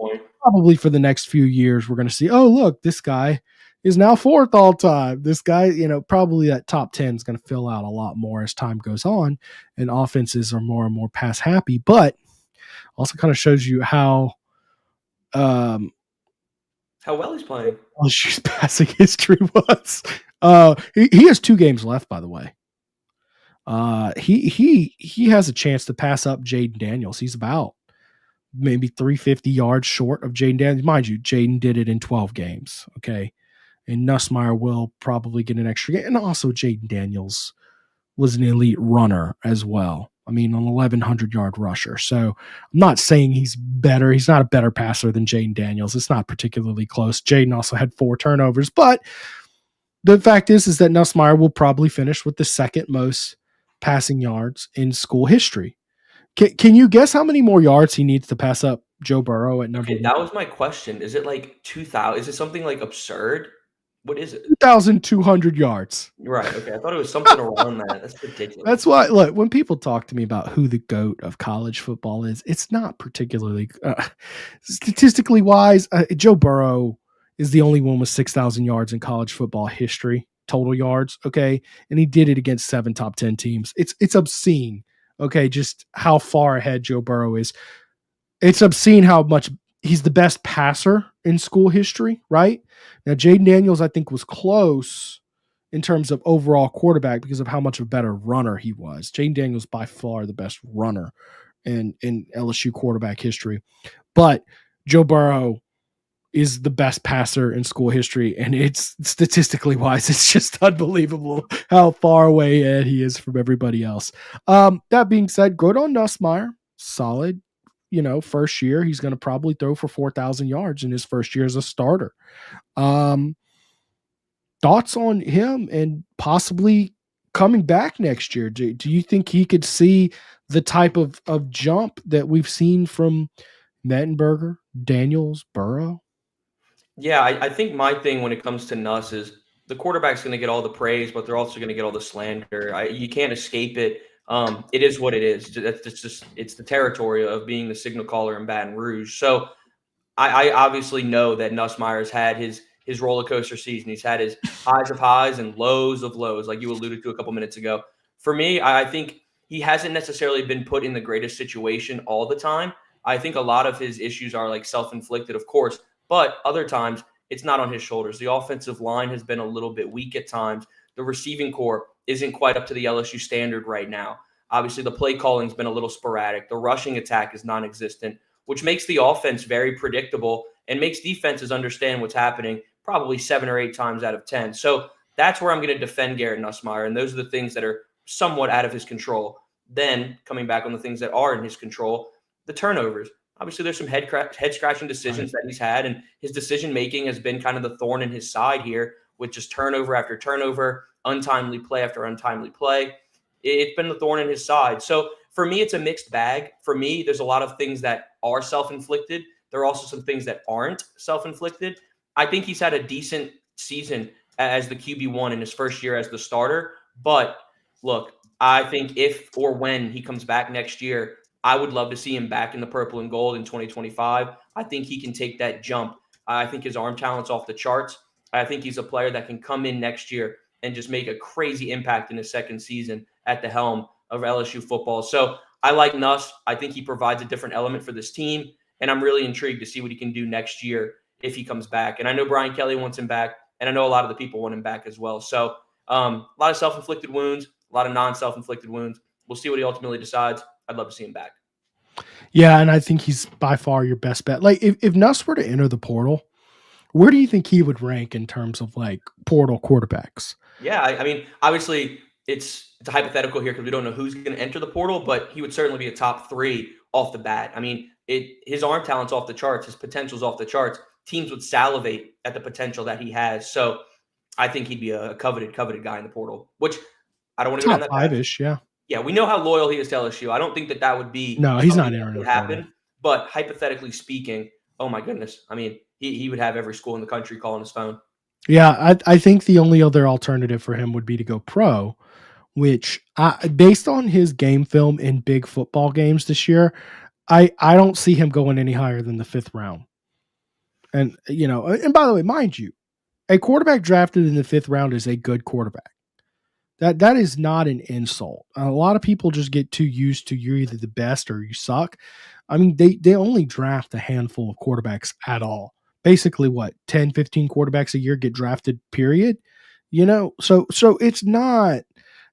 probably for the next few years, we're going to see, oh, look, this guy is now 4th all time. This guy, probably that top 10 is going to fill out a lot more as time goes on and offenses are more and more pass happy, but also kind of shows you how well he's playing. LSU's passing history was. He has 2 games left, by the way. He has a chance to pass up Jaden Daniels. He's about maybe 350 yards short of Jaden Daniels. Mind you, Jaden did it in 12 games. Okay. And Nussmeier will probably get an extra game. And also Jaden Daniels was an elite runner as well. I mean, an 1,100-yard rusher. So I'm not saying he's better. He's not a better passer than Jaden Daniels. It's not particularly close. Jaden also had 4 turnovers. But the fact is that Nussmeier will probably finish with the 2nd most passing yards in school history. Can you guess how many more yards he needs to pass up Joe Burrow at number 1? That was my question. Is it like 2,000? Is it something like absurd? What is it? 2,200 yards. Right. Okay. I thought it was something around that. That's ridiculous. That's why, look, when people talk to me about who the GOAT of college football is, it's not particularly statistically wise. Joe Burrow is the only one with 6,000 yards in college football history, total yards. Okay. And he did it against 7 top 10 teams. It's obscene. Okay. Just how far ahead Joe Burrow is. It's obscene how much he's the best passer in school history, right? Now, Jaden Daniels, I think, was close in terms of overall quarterback because of how much of a better runner he was. Jaden Daniels by far the best runner in LSU quarterback history. But Joe Burrow is the best passer in school history, and it's statistically wise, it's just unbelievable how far away ahead he is from everybody else. That being said, good on Nussmeier. Solid. First year, he's going to probably throw for 4,000 yards in his first year as a starter. Thoughts on him and possibly coming back next year? Do you think he could see the type of jump that we've seen from Mettenberger, Daniels, Burrow? Yeah, I think my thing when it comes to Nuss is the quarterback's going to get all the praise, but they're also going to get all the slander. You can't escape it. It is what it is. It's the territory of being the signal caller in Baton Rouge. So I obviously know that Nussmeier's had his roller coaster season. He's had his highs of highs and lows of lows, like you alluded to a couple minutes ago. For me, I think he hasn't necessarily been put in the greatest situation all the time. I think a lot of his issues are like self-inflicted, of course, but other times it's not on his shoulders. The offensive line has been a little bit weak at times. The receiving core isn't quite up to the LSU standard right now. Obviously, the play calling has been a little sporadic. The rushing attack is non-existent, which makes the offense very predictable and makes defenses understand what's happening probably 7 or 8 times out of 10. So that's where I'm going to defend Garrett Nussmeier, and those are the things that are somewhat out of his control. Then coming back on the things that are in his control, the turnovers. Obviously, there's some head-scratching decisions that he's had, and his decision-making has been kind of the thorn in his side here with just turnover after turnover, untimely play after untimely play. It's been the thorn in his side. So for me, it's a mixed bag. For me, there's a lot of things that are self-inflicted. There are also some things that aren't self-inflicted. I think he's had a decent season as the QB1 in his first year as the starter. But look, I think if or when he comes back next year, I would love to see him back in the purple and gold in 2025. I think he can take that jump. I think his arm talent's off the charts. I think he's a player that can come in next year and just make a crazy impact in his second season at the helm of LSU football. So I like Nuss. I think he provides a different element for this team, and I'm really intrigued to see what he can do next year if he comes back. And I know Brian Kelly wants him back, and I know a lot of the people want him back as well. So a lot of self-inflicted wounds, a lot of non-self-inflicted wounds. We'll see what he ultimately decides. I'd love to see him back. Yeah, and I think he's by far your best bet. Like if Nuss were to enter the portal, where do you think he would rank in terms of like portal quarterbacks? Yeah, I mean, obviously it's a hypothetical here because we don't know who's going to enter the portal, but he would certainly be a top 3 off the bat. I mean, his arm talent's off the charts, his potential's off the charts. Teams would salivate at the potential that he has. So I think he'd be a coveted guy in the portal, which I don't want to go down that path. 5-ish, yeah. Yeah, we know how loyal he is to LSU. I don't think that would be no, he's not entering the happen. portal. But hypothetically speaking, oh my goodness, I mean, he would have every school in the country calling his phone. Yeah, I think the only other alternative for him would be to go pro, which based on his game film in big football games this year, I don't see him going any higher than the 5th round. And, and by the way, mind you, a quarterback drafted in the 5th round is a good quarterback. That is not an insult. A lot of people just get too used to you're either the best or you suck. I mean, they only draft a handful of quarterbacks at all. Basically, 10, 15 quarterbacks a year get drafted, period. So it's not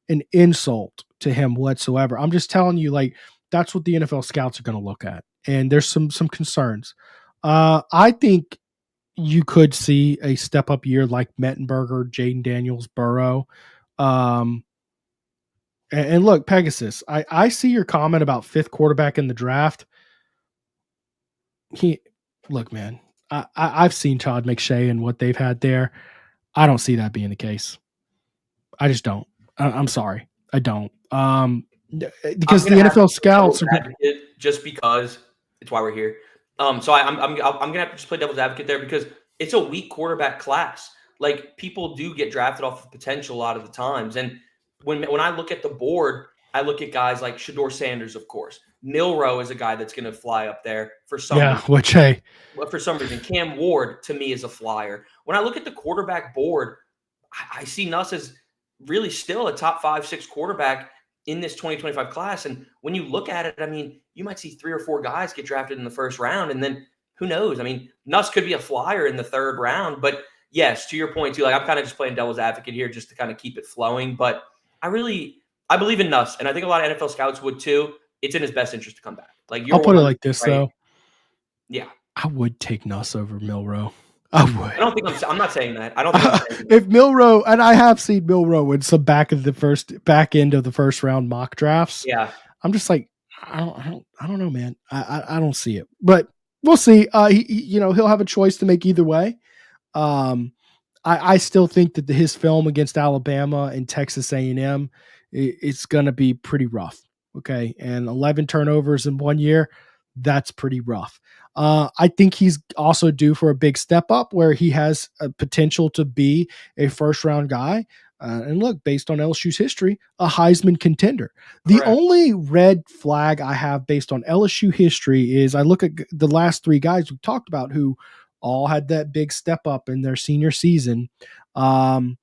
an insult to him whatsoever. I'm just telling you, like, that's what the NFL scouts are going to look at. And there's some concerns. I think you could see a step-up year like Mettenberger, Jaden Daniels, Burrow. And look, Pegasus, I see your comment about 5th quarterback in the draft. Look, man, I've seen Todd McShay and what they've had there. I don't see that being the case. I just don't. I'm sorry. I don't. Because the NFL scouts are just because it's why we're here. So I'm gonna have to just play devil's advocate there because it's a weak quarterback class. Like, people do get drafted off of potential a lot of the times. And when I look at the board, I look at guys like Shedeur Sanders, of course. Milroe is a guy that's going to fly up there for some reason. For some reason. Cam Ward, to me, is a flyer. When I look at the quarterback board, I see Nuss as really still a top 5, 6 quarterback in this 2025 class. And when you look at it, I mean, you might see 3 or 4 guys get drafted in the 1st round. And then who knows? I mean, Nuss could be a flyer in the 3rd round, but yes, to your point too, like, I'm kind of just playing devil's advocate here just to kind of keep it flowing. But I believe in Nuss, and I think a lot of NFL scouts would too. It's in his best interest to come back. Like, I'll put it like this, right? Though. Yeah. I would take Nuss over Milroe. I would. I don't think I'm not saying that. I don't think I'm saying that. If Milroe, and I have seen Milroe in some back end of the 1st round mock drafts. Yeah. I'm just like, I don't know, man. I don't see it. But we'll see. He'll have a choice to make either way. I still think that his film against Alabama and Texas A&M, it's going to be pretty rough. Okay. And 11 turnovers in 1 year, that's pretty rough. I think he's also due for a big step up where he has a potential to be a 1st round guy. And look, based on LSU's history, a Heisman contender. The only red flag I have based on LSU history is I look at the last 3 guys we talked about who all had that big step up in their senior season. All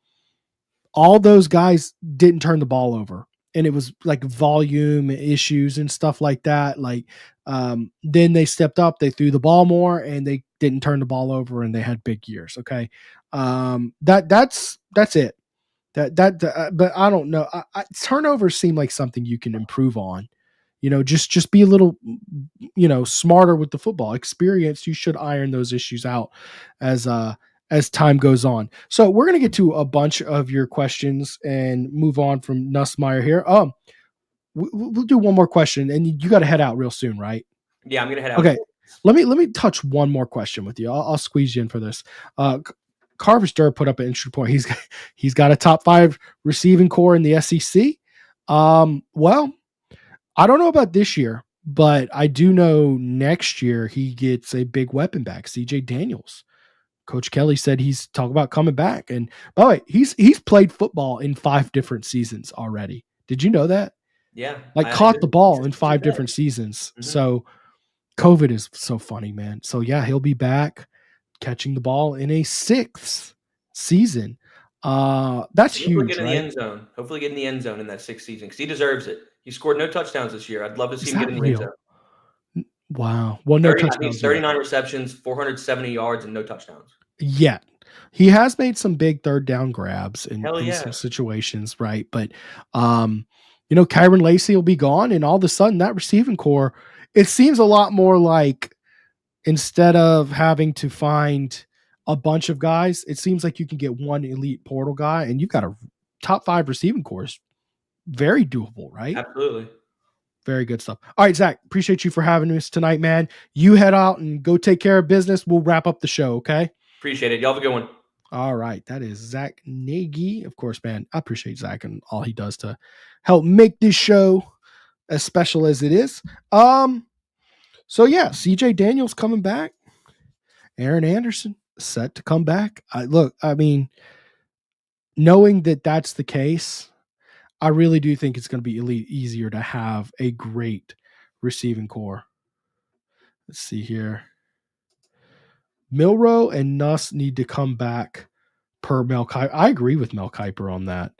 those guys didn't turn the ball over. And it was like volume issues and stuff like that. Like, then they stepped up, they threw the ball more, and they didn't turn the ball over, and they had big years. Okay. That's it. But I don't know. Turnovers seem like something you can improve on. Just be a little, smarter with the football experience. You should iron those issues out as time goes on. So we're going to get to a bunch of your questions and move on from Nussmeier here. We'll do one more question, and you got to head out real soon, right? Yeah, I'm going to head out. Okay. Let me touch one more question with you. I'll squeeze you in for this. Carver Stir put up an interesting point. He's got a top 5 receiving core in the SEC. Well, I don't know about this year, but I do know next year he gets a big weapon back, CJ Daniels. Coach Kelly said he's talking about coming back. And by the way, he's played football in 5 different seasons already. Did you know that? Yeah. Like caught the ball in 5 different seasons. Mm-hmm. So COVID is so funny, man. So yeah, he'll be back catching the ball in a 6th season. That's huge. Get in the end zone. Hopefully get in the end zone in that 6th season because he deserves it. He scored no touchdowns this year. I'd love to see Is him that get in the end real? zone. Wow. Well, no 30, I think touchdowns it's yet. 39 receptions, 470 yards, and no touchdowns. Yet. He has made some big third down grabs in Yeah. some situations, right? But Kyron Lacey will be gone, and all of a sudden that receiving core, it seems a lot more like instead of having to find a bunch of guys, it seems like you can get one elite portal guy, and you've got a top 5 receiving core. Very doable, right? Absolutely. Very good stuff. All right, Zach, appreciate you for having us tonight, man. You head out and go take care of business. We'll wrap up the show, okay? Appreciate it. Y'all have a good one. All right. That is Zack Nagy. Of course, man, I appreciate Zach and all he does to help make this show as special as it is. So yeah, CJ Daniels coming back. Aaron Anderson set to come back. Knowing that that's the case, I really do think it's going to be easier to have a great receiving core. Let's see here. Milroe and Nuss need to come back per Mel Kiper. I agree with Mel Kiper on that.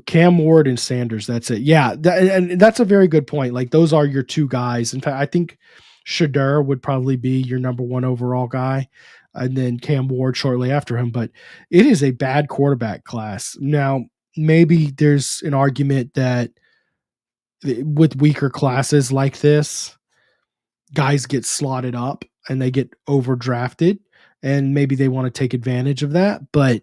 Cam Ward and Sanders. That's it. Yeah. And that's a very good point. Like those are your two guys. In fact, I think Shadur would probably be your number 1 overall guy. And then Cam Ward shortly after him, but it is a bad quarterback class. Now, maybe there's an argument that with weaker classes like this, guys get slotted up and they get overdrafted, and maybe they want to take advantage of that. But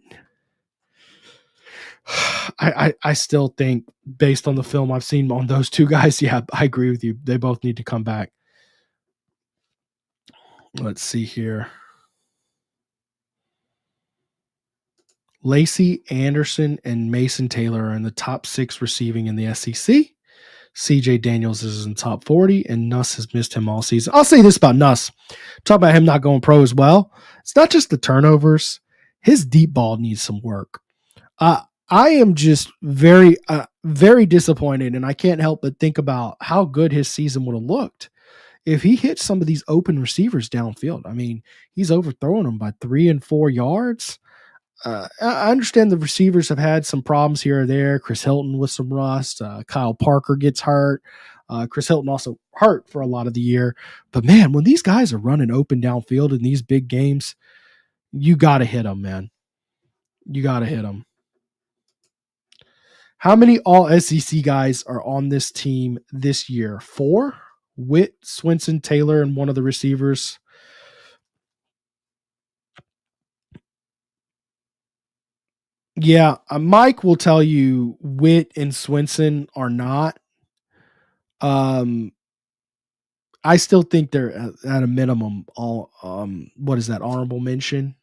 I still think, based on the film I've seen on those two guys, yeah, I agree with you. They both need to come back. Let's see here. Lacey, Anderson, and Mason Taylor are in the top 6 receiving in the SEC. CJ Daniels is in top 40, and Nuss has missed him all season. I'll say this about Nuss. Talk about him not going pro as well. It's not just the turnovers. His deep ball needs some work. I am just very, very disappointed, and I can't help but think about how good his season would have looked if he hit some of these open receivers downfield. I mean, he's overthrowing them by 3 and 4 yards. I understand the receivers have had some problems here or there. Chris Hilton with some rust. Kyle Parker gets hurt. Chris Hilton also hurt for a lot of the year. But, man, when these guys are running open downfield in these big games, you got to hit them, man. You got to hit them. How many all-SEC guys are on this team this year? 4? Witt, Swinson, Taylor, and one of the receivers. Yeah, Mike will tell you Witt and Swinson are not. I still think they're at a minimum all what is that, honorable mention?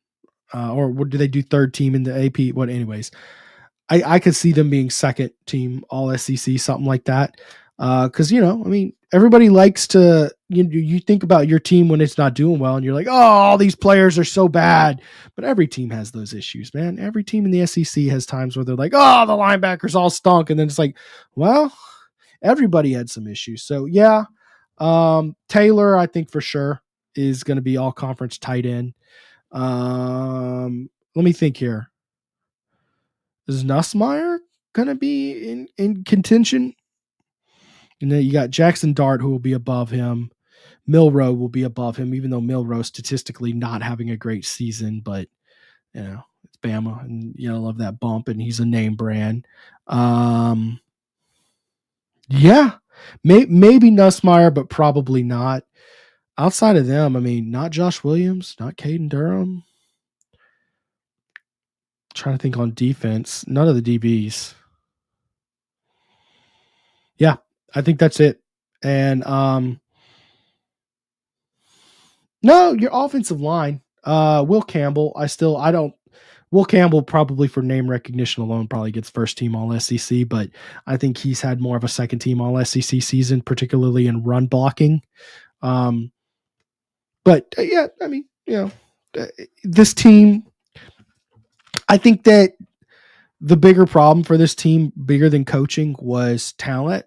Or what do they do, third team in the AP? What anyways. I could see them being second team all SEC, something like that. Because everybody likes to, you think about your team when it's not doing well and you're like, oh, all these players are so bad. But every team has those issues, man. Every team in the SEC has times where they're like, oh, the linebackers all stunk. And then it's like, well, everybody had some issues. So yeah, Taylor, I think for sure is going to be all conference tight end. Let me think here. Is Nussmeier going to be in contention? And then you got Jackson Dart, who will be above him. Milroe will be above him, even though Milroe statistically not having a great season, but it's Bama, and love that bump, and he's a name brand. Yeah, maybe Nussmeier, but probably not. Outside of them, not Josh Williams, not Caden Durham. Trying to think on defense, none of the DBs. Yeah, I think that's it. And no, your offensive line, Will Campbell. Will Campbell probably for name recognition alone probably gets first team all SEC, but I think he's had more of a second team all SEC season, particularly in run blocking. But yeah, this team, I think that the bigger problem for this team, bigger than coaching, was talent.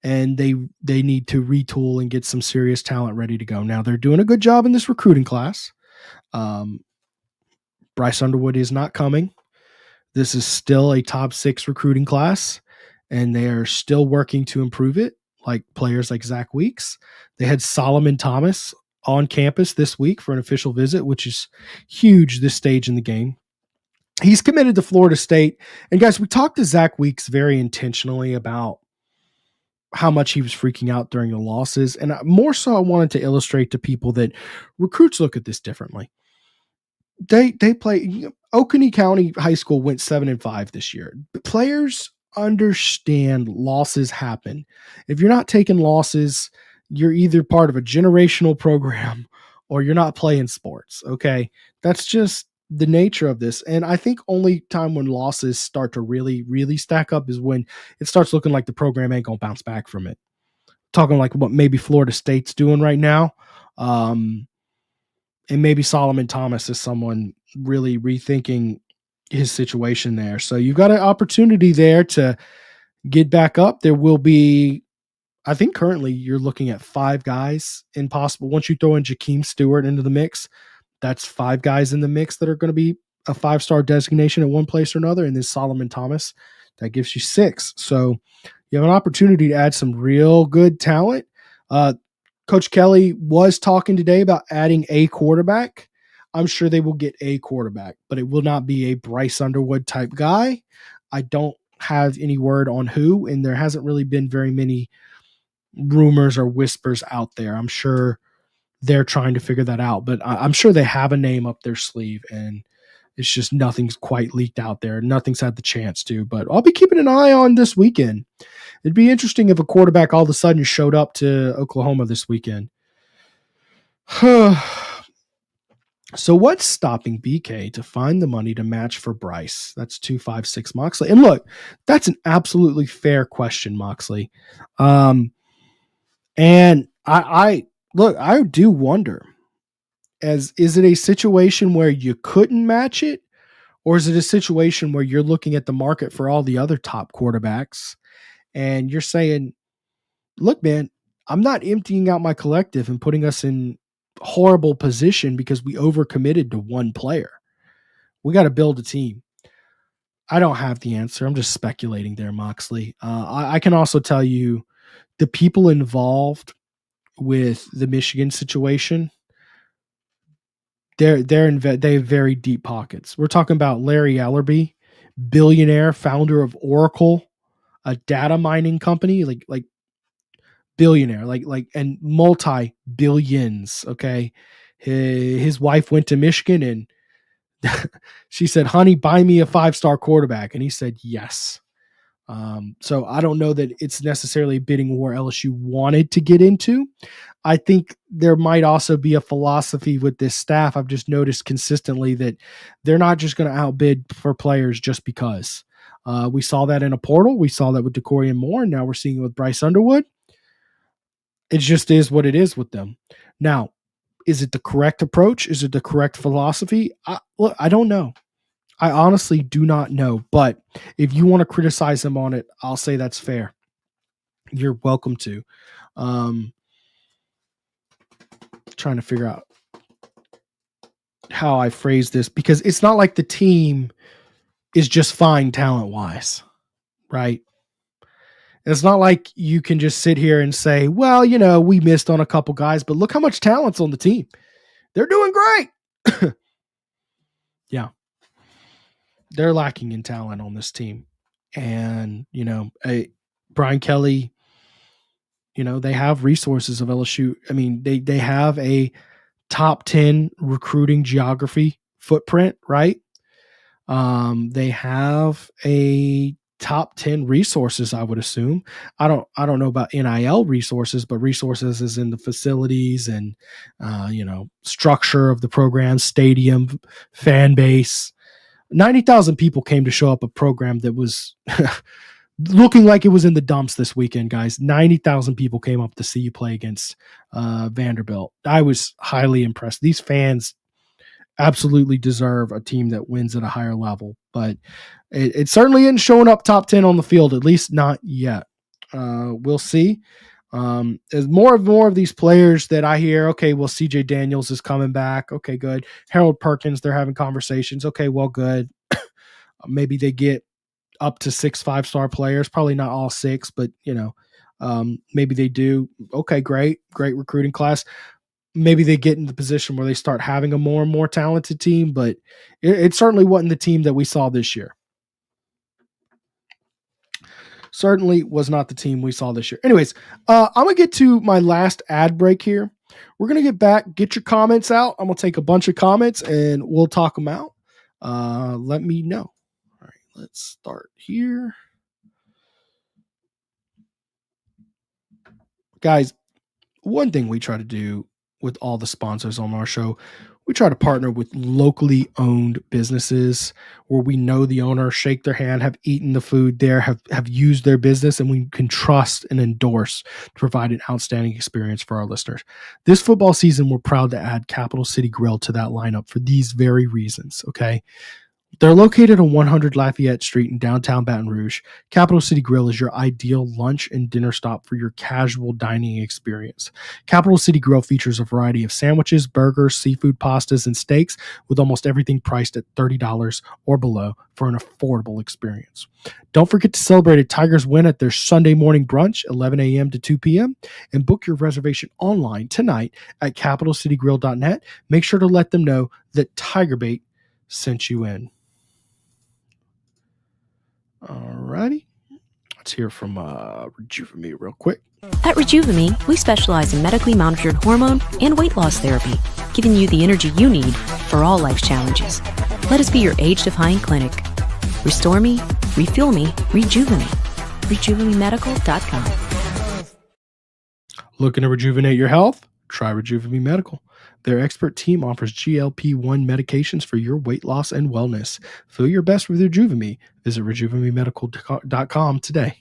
And they need to retool and get some serious talent ready to go. Now, they're doing a good job in this recruiting class. Bryce Underwood is not coming. This is still a top 6 recruiting class. and they're still working to improve it, like players like Zack Weeks. They had Solomon Thomas on campus this week for an official visit, which is huge this stage in the game. He's committed to Florida State. And guys, we talked to Zack Weeks very intentionally about how much he was freaking out during the losses. And more so, I wanted to illustrate to people that recruits look at this differently. They play. Oconee County High School went 7-5 this year. Players understand losses happen. If you're not taking losses, you're either part of a generational program or you're not playing sports. Okay. That's just the nature of this. And I think only time when losses start to really, really stack up is when it starts looking like the program ain't going to bounce back from it. Talking like what maybe Florida State's doing right now. And maybe Solomon Thomas is someone really rethinking his situation there. So you've got an opportunity there to get back up. There will be, I think currently you're looking at 5 guys in possible. Once you throw in Jakeem Stewart into the mix, that's 5 guys in the mix that are going to be a 5-star designation at one place or another. And then Solomon Thomas, that gives you 6. So you have an opportunity to add some real good talent. Coach Kelly was talking today about adding a quarterback. I'm sure they will get a quarterback, but it will not be a Bryce Underwood type guy. I don't have any word on who, and there hasn't really been very many rumors or whispers out there. I'm sure they're trying to figure that out, but I'm sure they have a name up their sleeve, and it's just nothing's quite leaked out there. Nothing's had the chance to, but I'll be keeping an eye on this weekend. It'd be interesting if a quarterback all of a sudden showed up to Oklahoma this weekend. So what's stopping BK to find the money to match for Bryce? That's 256 Moxley. And look, that's an absolutely fair question, Moxley. And I do wonder, is it a situation where you couldn't match it? Or is it a situation where you're looking at the market for all the other top quarterbacks and you're saying, look, man, I'm not emptying out my collective and putting us in horrible position because we overcommitted to one player. We got to build a team. I don't have the answer. I'm just speculating there, Moxley. I can also tell you the people involved with the Michigan situation, they have very deep pockets. We're talking about Larry Ellerby, billionaire, founder of Oracle, a data mining company, like billionaire, and multi-billions. Okay. His wife went to Michigan and she said, honey, buy me a 5-star quarterback. And he said, yes. So I don't know that it's necessarily a bidding war LSU wanted to get into. I think there might also be a philosophy with this staff. I've just noticed consistently that they're not just going to outbid for players just because. We saw that in a portal. We saw that with Decorian Moore. And now we're seeing it with Bryce Underwood. It just is what it is with them. Now, is it the correct approach? Is it the correct philosophy? I don't know. I honestly do not know. But if you want to criticize them on it, I'll say that's fair. You're welcome to. Trying to figure out how I phrase this, because it's not like the team is just fine talent-wise, right? It's not like you can just sit here and say, well, we missed on a couple guys, but look how much talent's on the team. They're doing great. Yeah. They're lacking in talent on this team. And, Brian Kelly, they have resources of LSU. I mean, they have a top 10 recruiting geography footprint, right? They have a top 10 resources, I would assume. I don't know about NIL resources, but resources is in the facilities and, structure of the program, stadium, fan base. 90,000 people came to show up a program that was looking like it was in the dumps this weekend, guys. 90,000 people came up to see you play against Vanderbilt. I was highly impressed. These fans absolutely deserve a team that wins at a higher level, but it certainly isn't showing up top 10 on the field, at least not yet. We'll see. As more of these players that I hear, okay, well, CJ Daniels is coming back. Okay, good. Harold Perkins, they're having conversations. Okay, well, good. Maybe they get up to 6 5-star players, probably not all 6, but maybe they do. Okay, great recruiting class. Maybe they get in the position where they start having a more and more talented team, but it certainly wasn't the team that we saw this year. Certainly was not the team we saw this year. Anyways, I'm going to get to my last ad break here. We're going to get back, get your comments out. I'm going to take a bunch of comments and we'll talk them out. Let me know. All right, let's start here. Guys, one thing we try to do with all the sponsors on our show, we try to partner with locally owned businesses where we know the owner, shake their hand, have eaten the food there, have used their business, and we can trust and endorse to provide an outstanding experience for our listeners. This football season, we're proud to add Capital City Grill to that lineup for these very reasons, okay? They're located on 100 Lafayette Street in downtown Baton Rouge. Capital City Grill is your ideal lunch and dinner stop for your casual dining experience. Capital City Grill features a variety of sandwiches, burgers, seafood, pastas, and steaks with almost everything priced at $30 or below for an affordable experience. Don't forget to celebrate a Tigers win at their Sunday morning brunch, 11 a.m. to 2 p.m., and book your reservation online tonight at capitalcitygrill.net. Make sure to let them know that TigerBait sent you in. Alrighty, let's hear from Recruitment real quick. At Recruitment, we specialize in medically monitored hormone and weight loss therapy, giving you the energy you need for all life's challenges. Let us be your age-defying clinic. Restore me, refuel me, rejuvenate. RejuvenateMedical.com. Looking to rejuvenate your health? Try Recruitment Medical. Their expert team offers GLP-1 medications for your weight loss and wellness. Feel your best with Recruitment. Visit RejuvenateMedical.com today.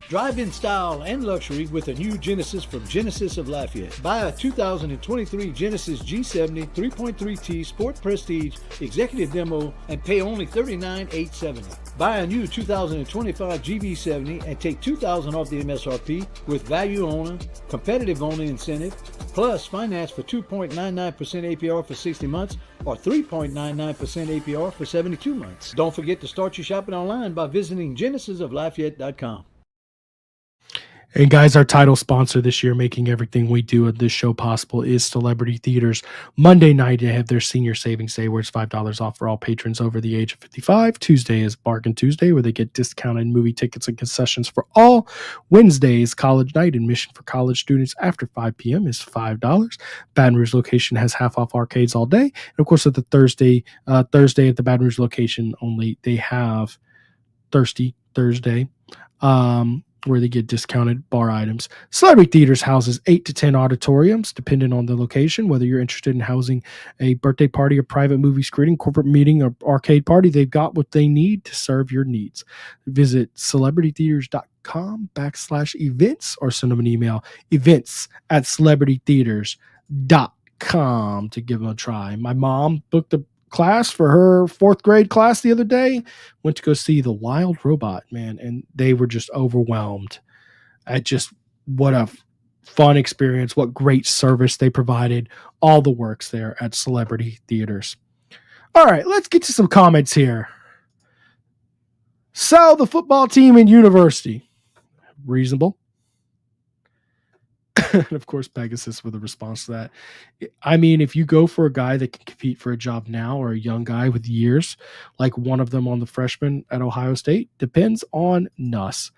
Drive in style and luxury with a new Genesis from Genesis of Lafayette. Buy a 2023 Genesis G70 3.3T Sport Prestige Executive Demo and pay only $39,870. Buy a new 2025 GB70 and take $2,000 off the MSRP with value owner, competitive owner incentive, plus finance for 2.99% APR for 60 months or 3.99% APR for 72 months. Don't forget to start your shopping online by visiting genesisoflafayette.com. And guys, our title sponsor this year, making everything we do at this show possible, is Celebrity Theaters. Monday night, they have their senior savings day where it's $5 off for all patrons over the age of 55. Tuesday is Bargain Tuesday where they get discounted movie tickets and concessions for all. Wednesday is College Night. Admission for college students after 5 p.m. is $5. Baton Rouge location has half off arcades all day. And of course, at the Thursday at the Baton Rouge location only, they have Thirsty Thursday. Where they get discounted bar items. Celebrity Theaters houses 8 to 10 auditoriums, depending on the location. Whether you're interested in housing a birthday party, a private movie screening, corporate meeting, or arcade party, they've got what they need to serve your needs. Visit celebritytheaters.com/events or send them an email, events@celebritytheaters.com to give them a try. My mom booked a class for her 4th grade class the other day, went to go see The Wild Robot, man, and they were just overwhelmed at just what a fun experience, what great service they provided, all the works there at Celebrity Theaters. All right, let's get to some comments here. Sell the football team in university. Reasonable. And of course, Pegasus with a response to that. I mean, if you go for a guy that can compete for a job now or a young guy with years, like one of them on the freshman at Ohio State, depends on Nuss.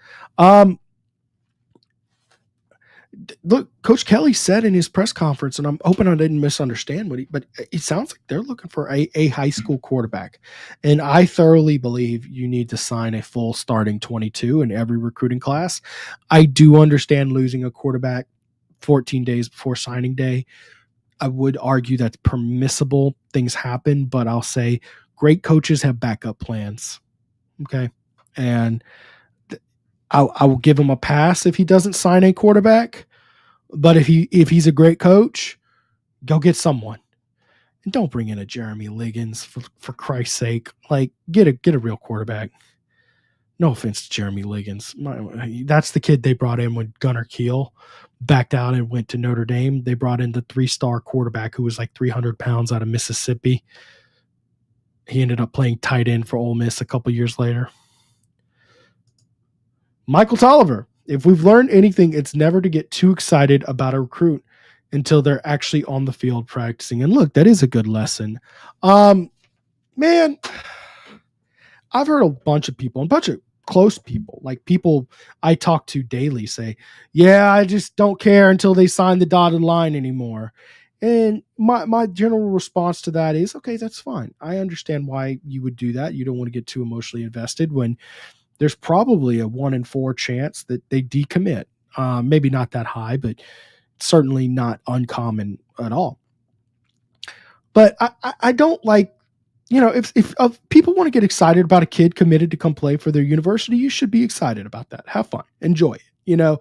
Look, Coach Kelly said in his press conference, and I'm hoping I didn't misunderstand but it sounds like they're looking for a high school quarterback. And I thoroughly believe you need to sign a full starting 22 in every recruiting class. I do understand losing a quarterback 14 days before signing day. I would argue that's permissible. Things happen, but I'll say great coaches have backup plans. Okay. And I will give him a pass if he doesn't sign a quarterback, but if he's a great coach, go get someone. And don't bring in a Jeremy Liggins for Christ's sake. Like get a real quarterback. No offense to Jeremy Liggins. That's the kid they brought in when Gunnar Kiel backed out and went to Notre Dame. They brought in the 3-star quarterback who was like 300 pounds out of Mississippi. He ended up playing tight end for Ole Miss a couple years later. Michael Tolliver. If we've learned anything, it's never to get too excited about a recruit until they're actually on the field practicing. And look, that is a good lesson. Man, I've heard a bunch of people, a bunch of close people, like people I talk to daily say, yeah, I just don't care until they sign the dotted line anymore. And my general response to that is, okay, that's fine. I understand why you would do that. You don't want to get too emotionally invested when there's probably a 1 in 4 chance that they decommit. Maybe not that high, but certainly not uncommon at all. But I don't like, if people want to get excited about a kid committed to come play for their university, you should be excited about that. Have fun, enjoy it.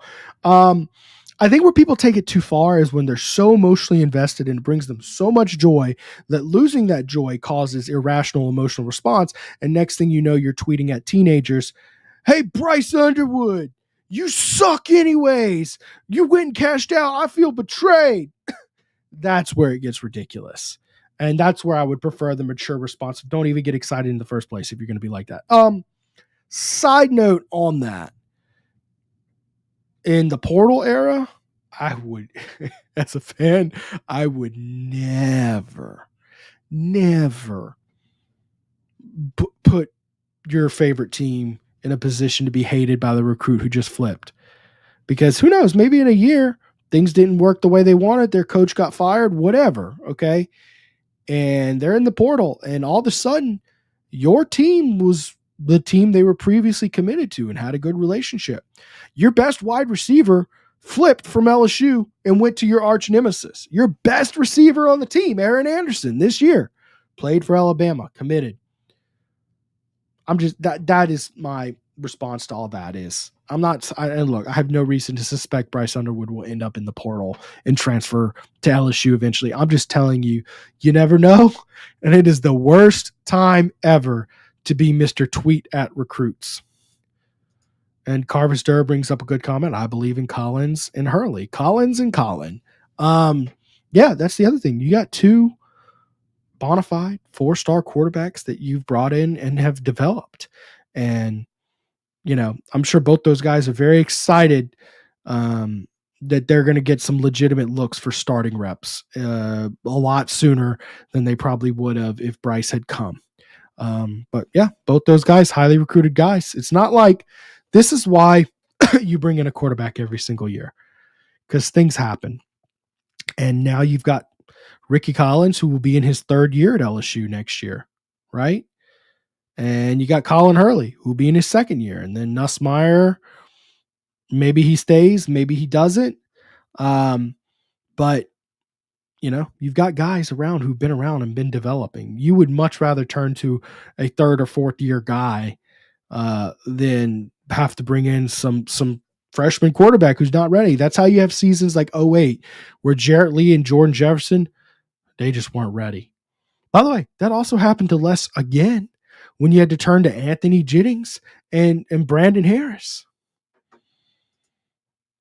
I think where people take it too far is when they're so emotionally invested and it brings them so much joy that losing that joy causes irrational emotional response. And next thing you know, you're tweeting at teenagers, hey, Bryce Underwood, you suck anyways. You went and cashed out. I feel betrayed. That's where it gets ridiculous. And that's where I would prefer the mature response. Don't even get excited in the first place if you're going to be like that. Side note on that. In the portal era, I would, as a fan, I would never put your favorite team in a position to be hated by the recruit who just flipped. Because who knows, maybe in a year, things didn't work the way they wanted. Their coach got fired, whatever, okay? And they're in the portal, and all of a sudden, your team was the team they were previously committed to and had a good relationship. Your best wide receiver flipped from LSU and went to your arch nemesis. Your best receiver on the team, Aaron Anderson, this year, played for Alabama, committed. I'm just, that is my response to all that is, and look, I have no reason to suspect Bryce Underwood will end up in the portal and transfer to LSU eventually. I'm just telling you, you never know. And it is the worst time ever to be Mr. Tweet at recruits. And Carvis Durr brings up a good comment. I believe in Collins and Hurley. Collins and Collin. Yeah, that's the other thing. You got 2 bona fide 4-star quarterbacks that you've brought in and have developed. And, I'm sure both those guys are very excited that they're going to get some legitimate looks for starting reps a lot sooner than they probably would have if Bryce had come. But yeah, both those guys, highly recruited guys. It's not like this is why you bring in a quarterback every single year, because things happen. And now you've got Ricky Collins, who will be in his 3rd year at LSU next year, right? And you got Colin Hurley, who will be in his 2nd year. And then Nussmeier, maybe he stays, maybe he doesn't. But you've got guys around who've been around and been developing. You would much rather turn to a 3rd or 4th year guy than have to bring in some freshman quarterback who's not ready. That's how you have seasons like 2008, where Jarrett Lee and Jordan Jefferson, they just weren't ready. By the way, that also happened to Les again when you had to turn to Anthony Jennings and Brandon Harris.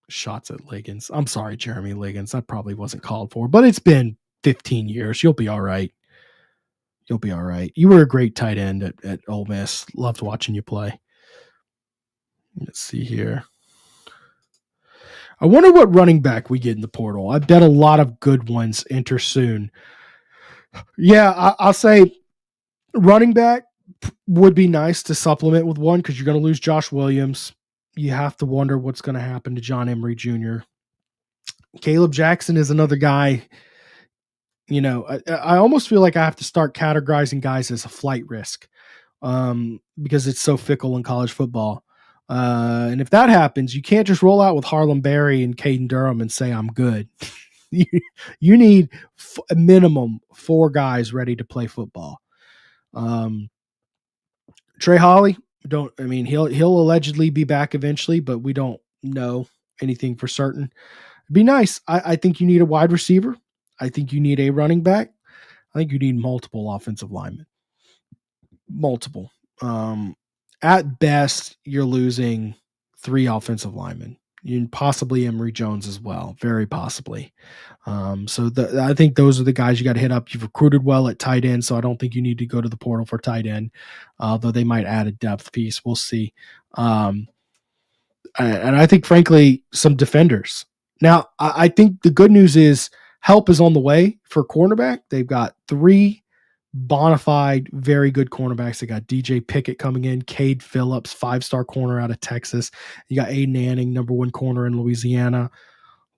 Shots at Liggins. I'm sorry, Jeremy Liggins. That probably wasn't called for, but it's been 15 years. You'll be all right. You'll be all right. You were a great tight end at Ole Miss. Loved watching you play. Let's see here. I wonder what running back we get in the portal. I bet a lot of good ones enter soon. Yeah, I'll say running back would be nice to supplement with one because you're going to lose Josh Williams. You have to wonder what's going to happen to John Emery Jr. Caleb Jackson is another guy. I almost feel like I have to start categorizing guys as a flight risk because it's so fickle in college football. And if that happens, you can't just roll out with Harlem Berry and Caden Durham and say, I'm good. You need a minimum 4 guys ready to play football. Trey Holly, he'll allegedly be back eventually, but we don't know anything for certain. It'd be nice. I think you need a wide receiver. I think you need a running back. I think you need multiple offensive linemen. Multiple. At best, you're losing 3 offensive linemen. You possibly Emory Jones as well, very possibly. I think those are the guys you got to hit up. You've recruited well at tight end, so I don't think you need to go to the portal for tight end, although they might add a depth piece. We'll see. And I think, frankly, some defenders. Now, I think the good news is help is on the way for cornerback. They've got 3 bona fide, very good cornerbacks. They got DJ Pickett coming in, Cade Phillips, 5-star corner out of Texas. You got Aiden Anning, number 1 corner in Louisiana.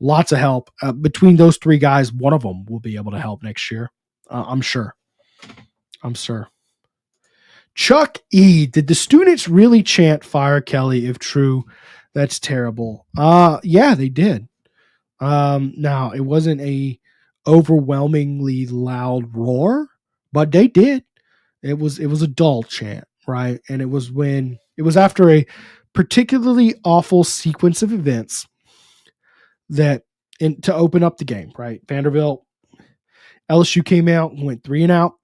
Lots of help. Between those 3 guys, one of them will be able to help next year. I'm sure. Chuck E. Did the students really chant "Fire Kelly"? If true, that's terrible. Yeah, they did. Now it wasn't a overwhelmingly loud roar, but they did. It was a dull chant, right? And it was after a particularly awful sequence of events to open up the game, right? Vanderbilt, LSU came out, went 3 and out.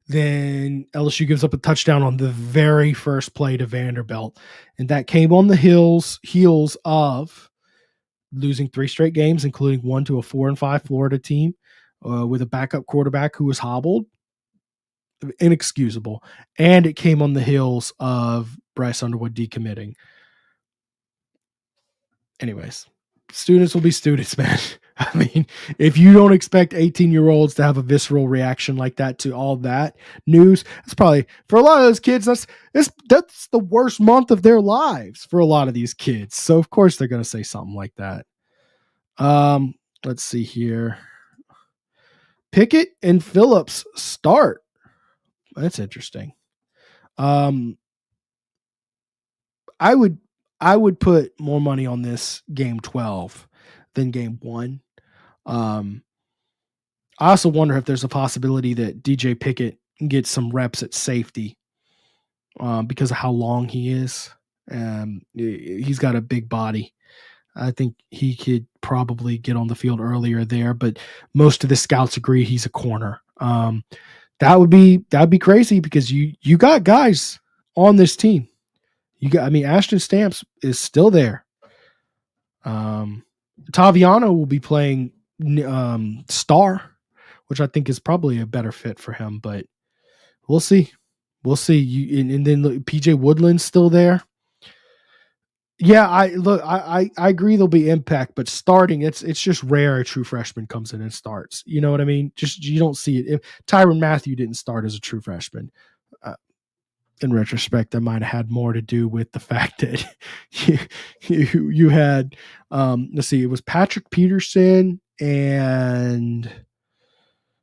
Then LSU gives up a touchdown on the very first play to Vanderbilt. And that came on the heels of losing 3 straight games, including one to a 4-5 Florida team with a backup quarterback who was hobbled. Inexcusable. And it came on the heels of Bryce Underwood decommitting. Anyways, students will be students, man. I mean, if you don't expect 18-year-olds to have a visceral reaction like that to all that news, that's probably, for a lot of those kids, that's the worst month of their lives for a lot of these kids. So of course they're going to say something like that. Let's see here. Pickett and Phillips start. That's interesting. I would put more money on this game 12 than game 1. I also wonder if there's a possibility that DJ Pickett gets some reps at safety because of how long he is. He's got a big body. I think he could probably get on the field earlier there, but most of the scouts agree he's a corner. That would be crazy because you got guys on this team. Ashton Stamps is still there. Taviano will be playing star, which I think is probably a better fit for him, but we'll see. And then look, PJ Woodland's still there. Yeah, I agree there'll be impact, but starting, it's just rare a true freshman comes in and starts. You know what I mean? Just you don't see it. If Tyrann Mathieu didn't start as a true freshman, in retrospect, that might have had more to do with the fact that you had, let's see, it was Patrick Peterson and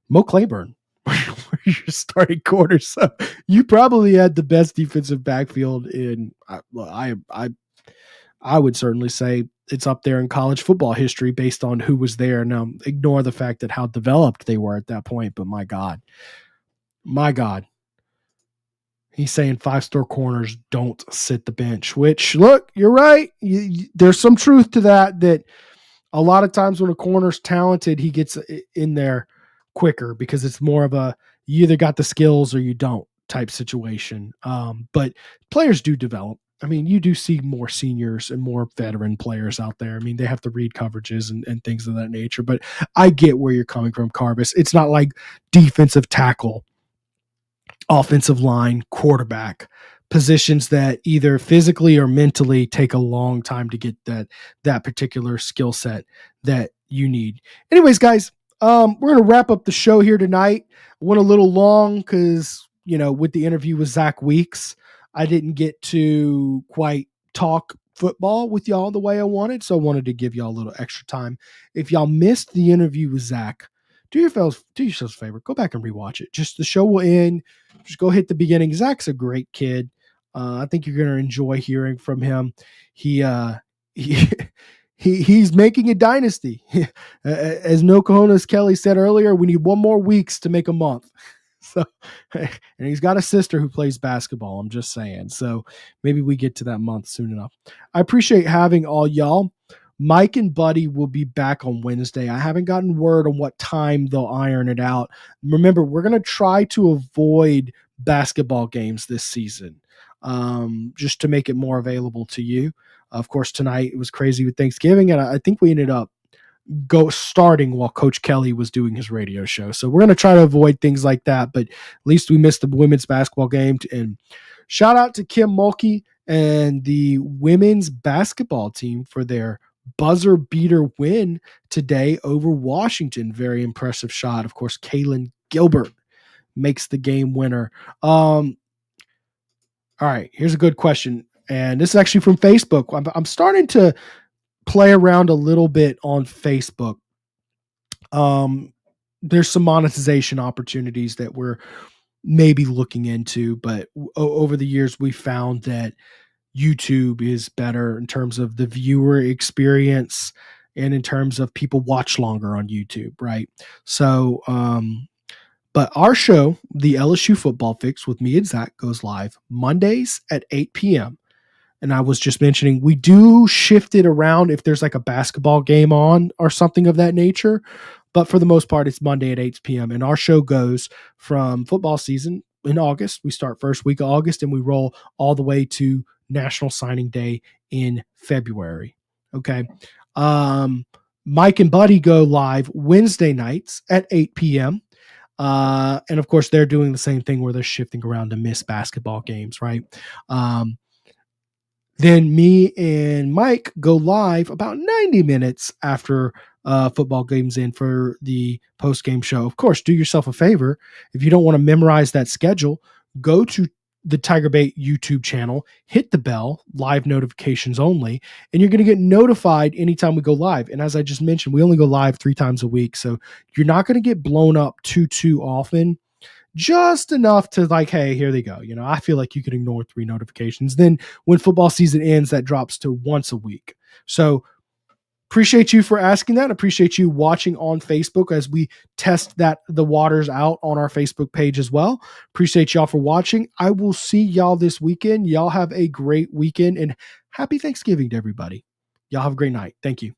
Mo Claiborne were your starting corners. So you probably had the best defensive backfield in, I would certainly say it's up there in college football history based on who was there. Now, ignore the fact that how developed they were at that point, but my God. He's saying 5-star corners don't sit the bench, which, look, you're right. There's some truth to that a lot of times when a corner's talented, he gets in there quicker because it's more of a you either got the skills or you don't type situation. But players do develop. I mean, you do see more seniors and more veteran players out there. I mean, they have to read coverages and things of that nature. But I get where you're coming from, Carvis. It's not like defensive tackle, offensive line, quarterback, positions that either physically or mentally take a long time to get that particular skill set that you need. Anyways, guys, we're going to wrap up the show here tonight. Went a little long because, with the interview with Zack Weeks, I didn't get to quite talk football with y'all the way I wanted, so I wanted to give y'all a little extra time. If y'all missed the interview with Zack, do yourselves a favor. Go back and rewatch it. Just the show will end. Just go hit the beginning. Zach's a great kid. I think you're going to enjoy hearing from him. He's making a dynasty. As No Cojones Kelly said earlier, we need 1 more weeks to make a month. So, and he's got a sister who plays basketball. I'm just saying. So maybe we get to that month soon enough. I appreciate having all y'all. Mike and Buddy will be back on Wednesday. I haven't gotten word on what time they'll iron it out. Remember, we're going to try to avoid basketball games this season, just to make it more available to you. Of course, tonight it was crazy with Thanksgiving, and I think we ended up starting while Coach Kelly was doing his radio show. So we're going to try to avoid things like that, but at least we missed the women's basketball game. And shout out to Kim Mulkey and the women's basketball team for their buzzer beater win today over Washington. Very impressive shot. Of course, Kaylin Gilbert makes the game winner. All right, here's a good question. And this is actually from Facebook. I'm starting to play around a little bit on Facebook. There's some monetization opportunities that we're maybe looking into, but over the years, we found that YouTube is better in terms of the viewer experience and in terms of people watch longer on YouTube, right? So, but our show, the LSU Football Fix with me and Zack, goes live Mondays at 8 p.m. And I was just mentioning, we do shift it around if there's like a basketball game on or something of that nature. But for the most part, it's Monday at 8 p.m. And our show goes from football season in August. We start first week of August and we roll all the way to National Signing Day in February. Okay. Mike and Buddy go live Wednesday nights at 8 p.m. And of course, they're doing the same thing where they're shifting around to miss basketball games, right? Then me and Mike go live about 90 minutes after football games in for the post-game show. Of course, do yourself a favor. If you don't want to memorize that schedule, go to the TigerBait YouTube channel, hit the bell, live notifications only, and you're going to get notified anytime we go live. And as I just mentioned, we only go live 3 times a week. So you're not going to get blown up too often. Just enough to like, hey, here they go. You know, I feel like you can ignore 3 notifications. Then when football season ends, that drops to once a week. So appreciate you for asking that. Appreciate you watching on Facebook as we test the waters out on our Facebook page as well. Appreciate y'all for watching. I will see y'all this weekend. Y'all have a great weekend and happy Thanksgiving to everybody. Y'all have a great night. Thank you.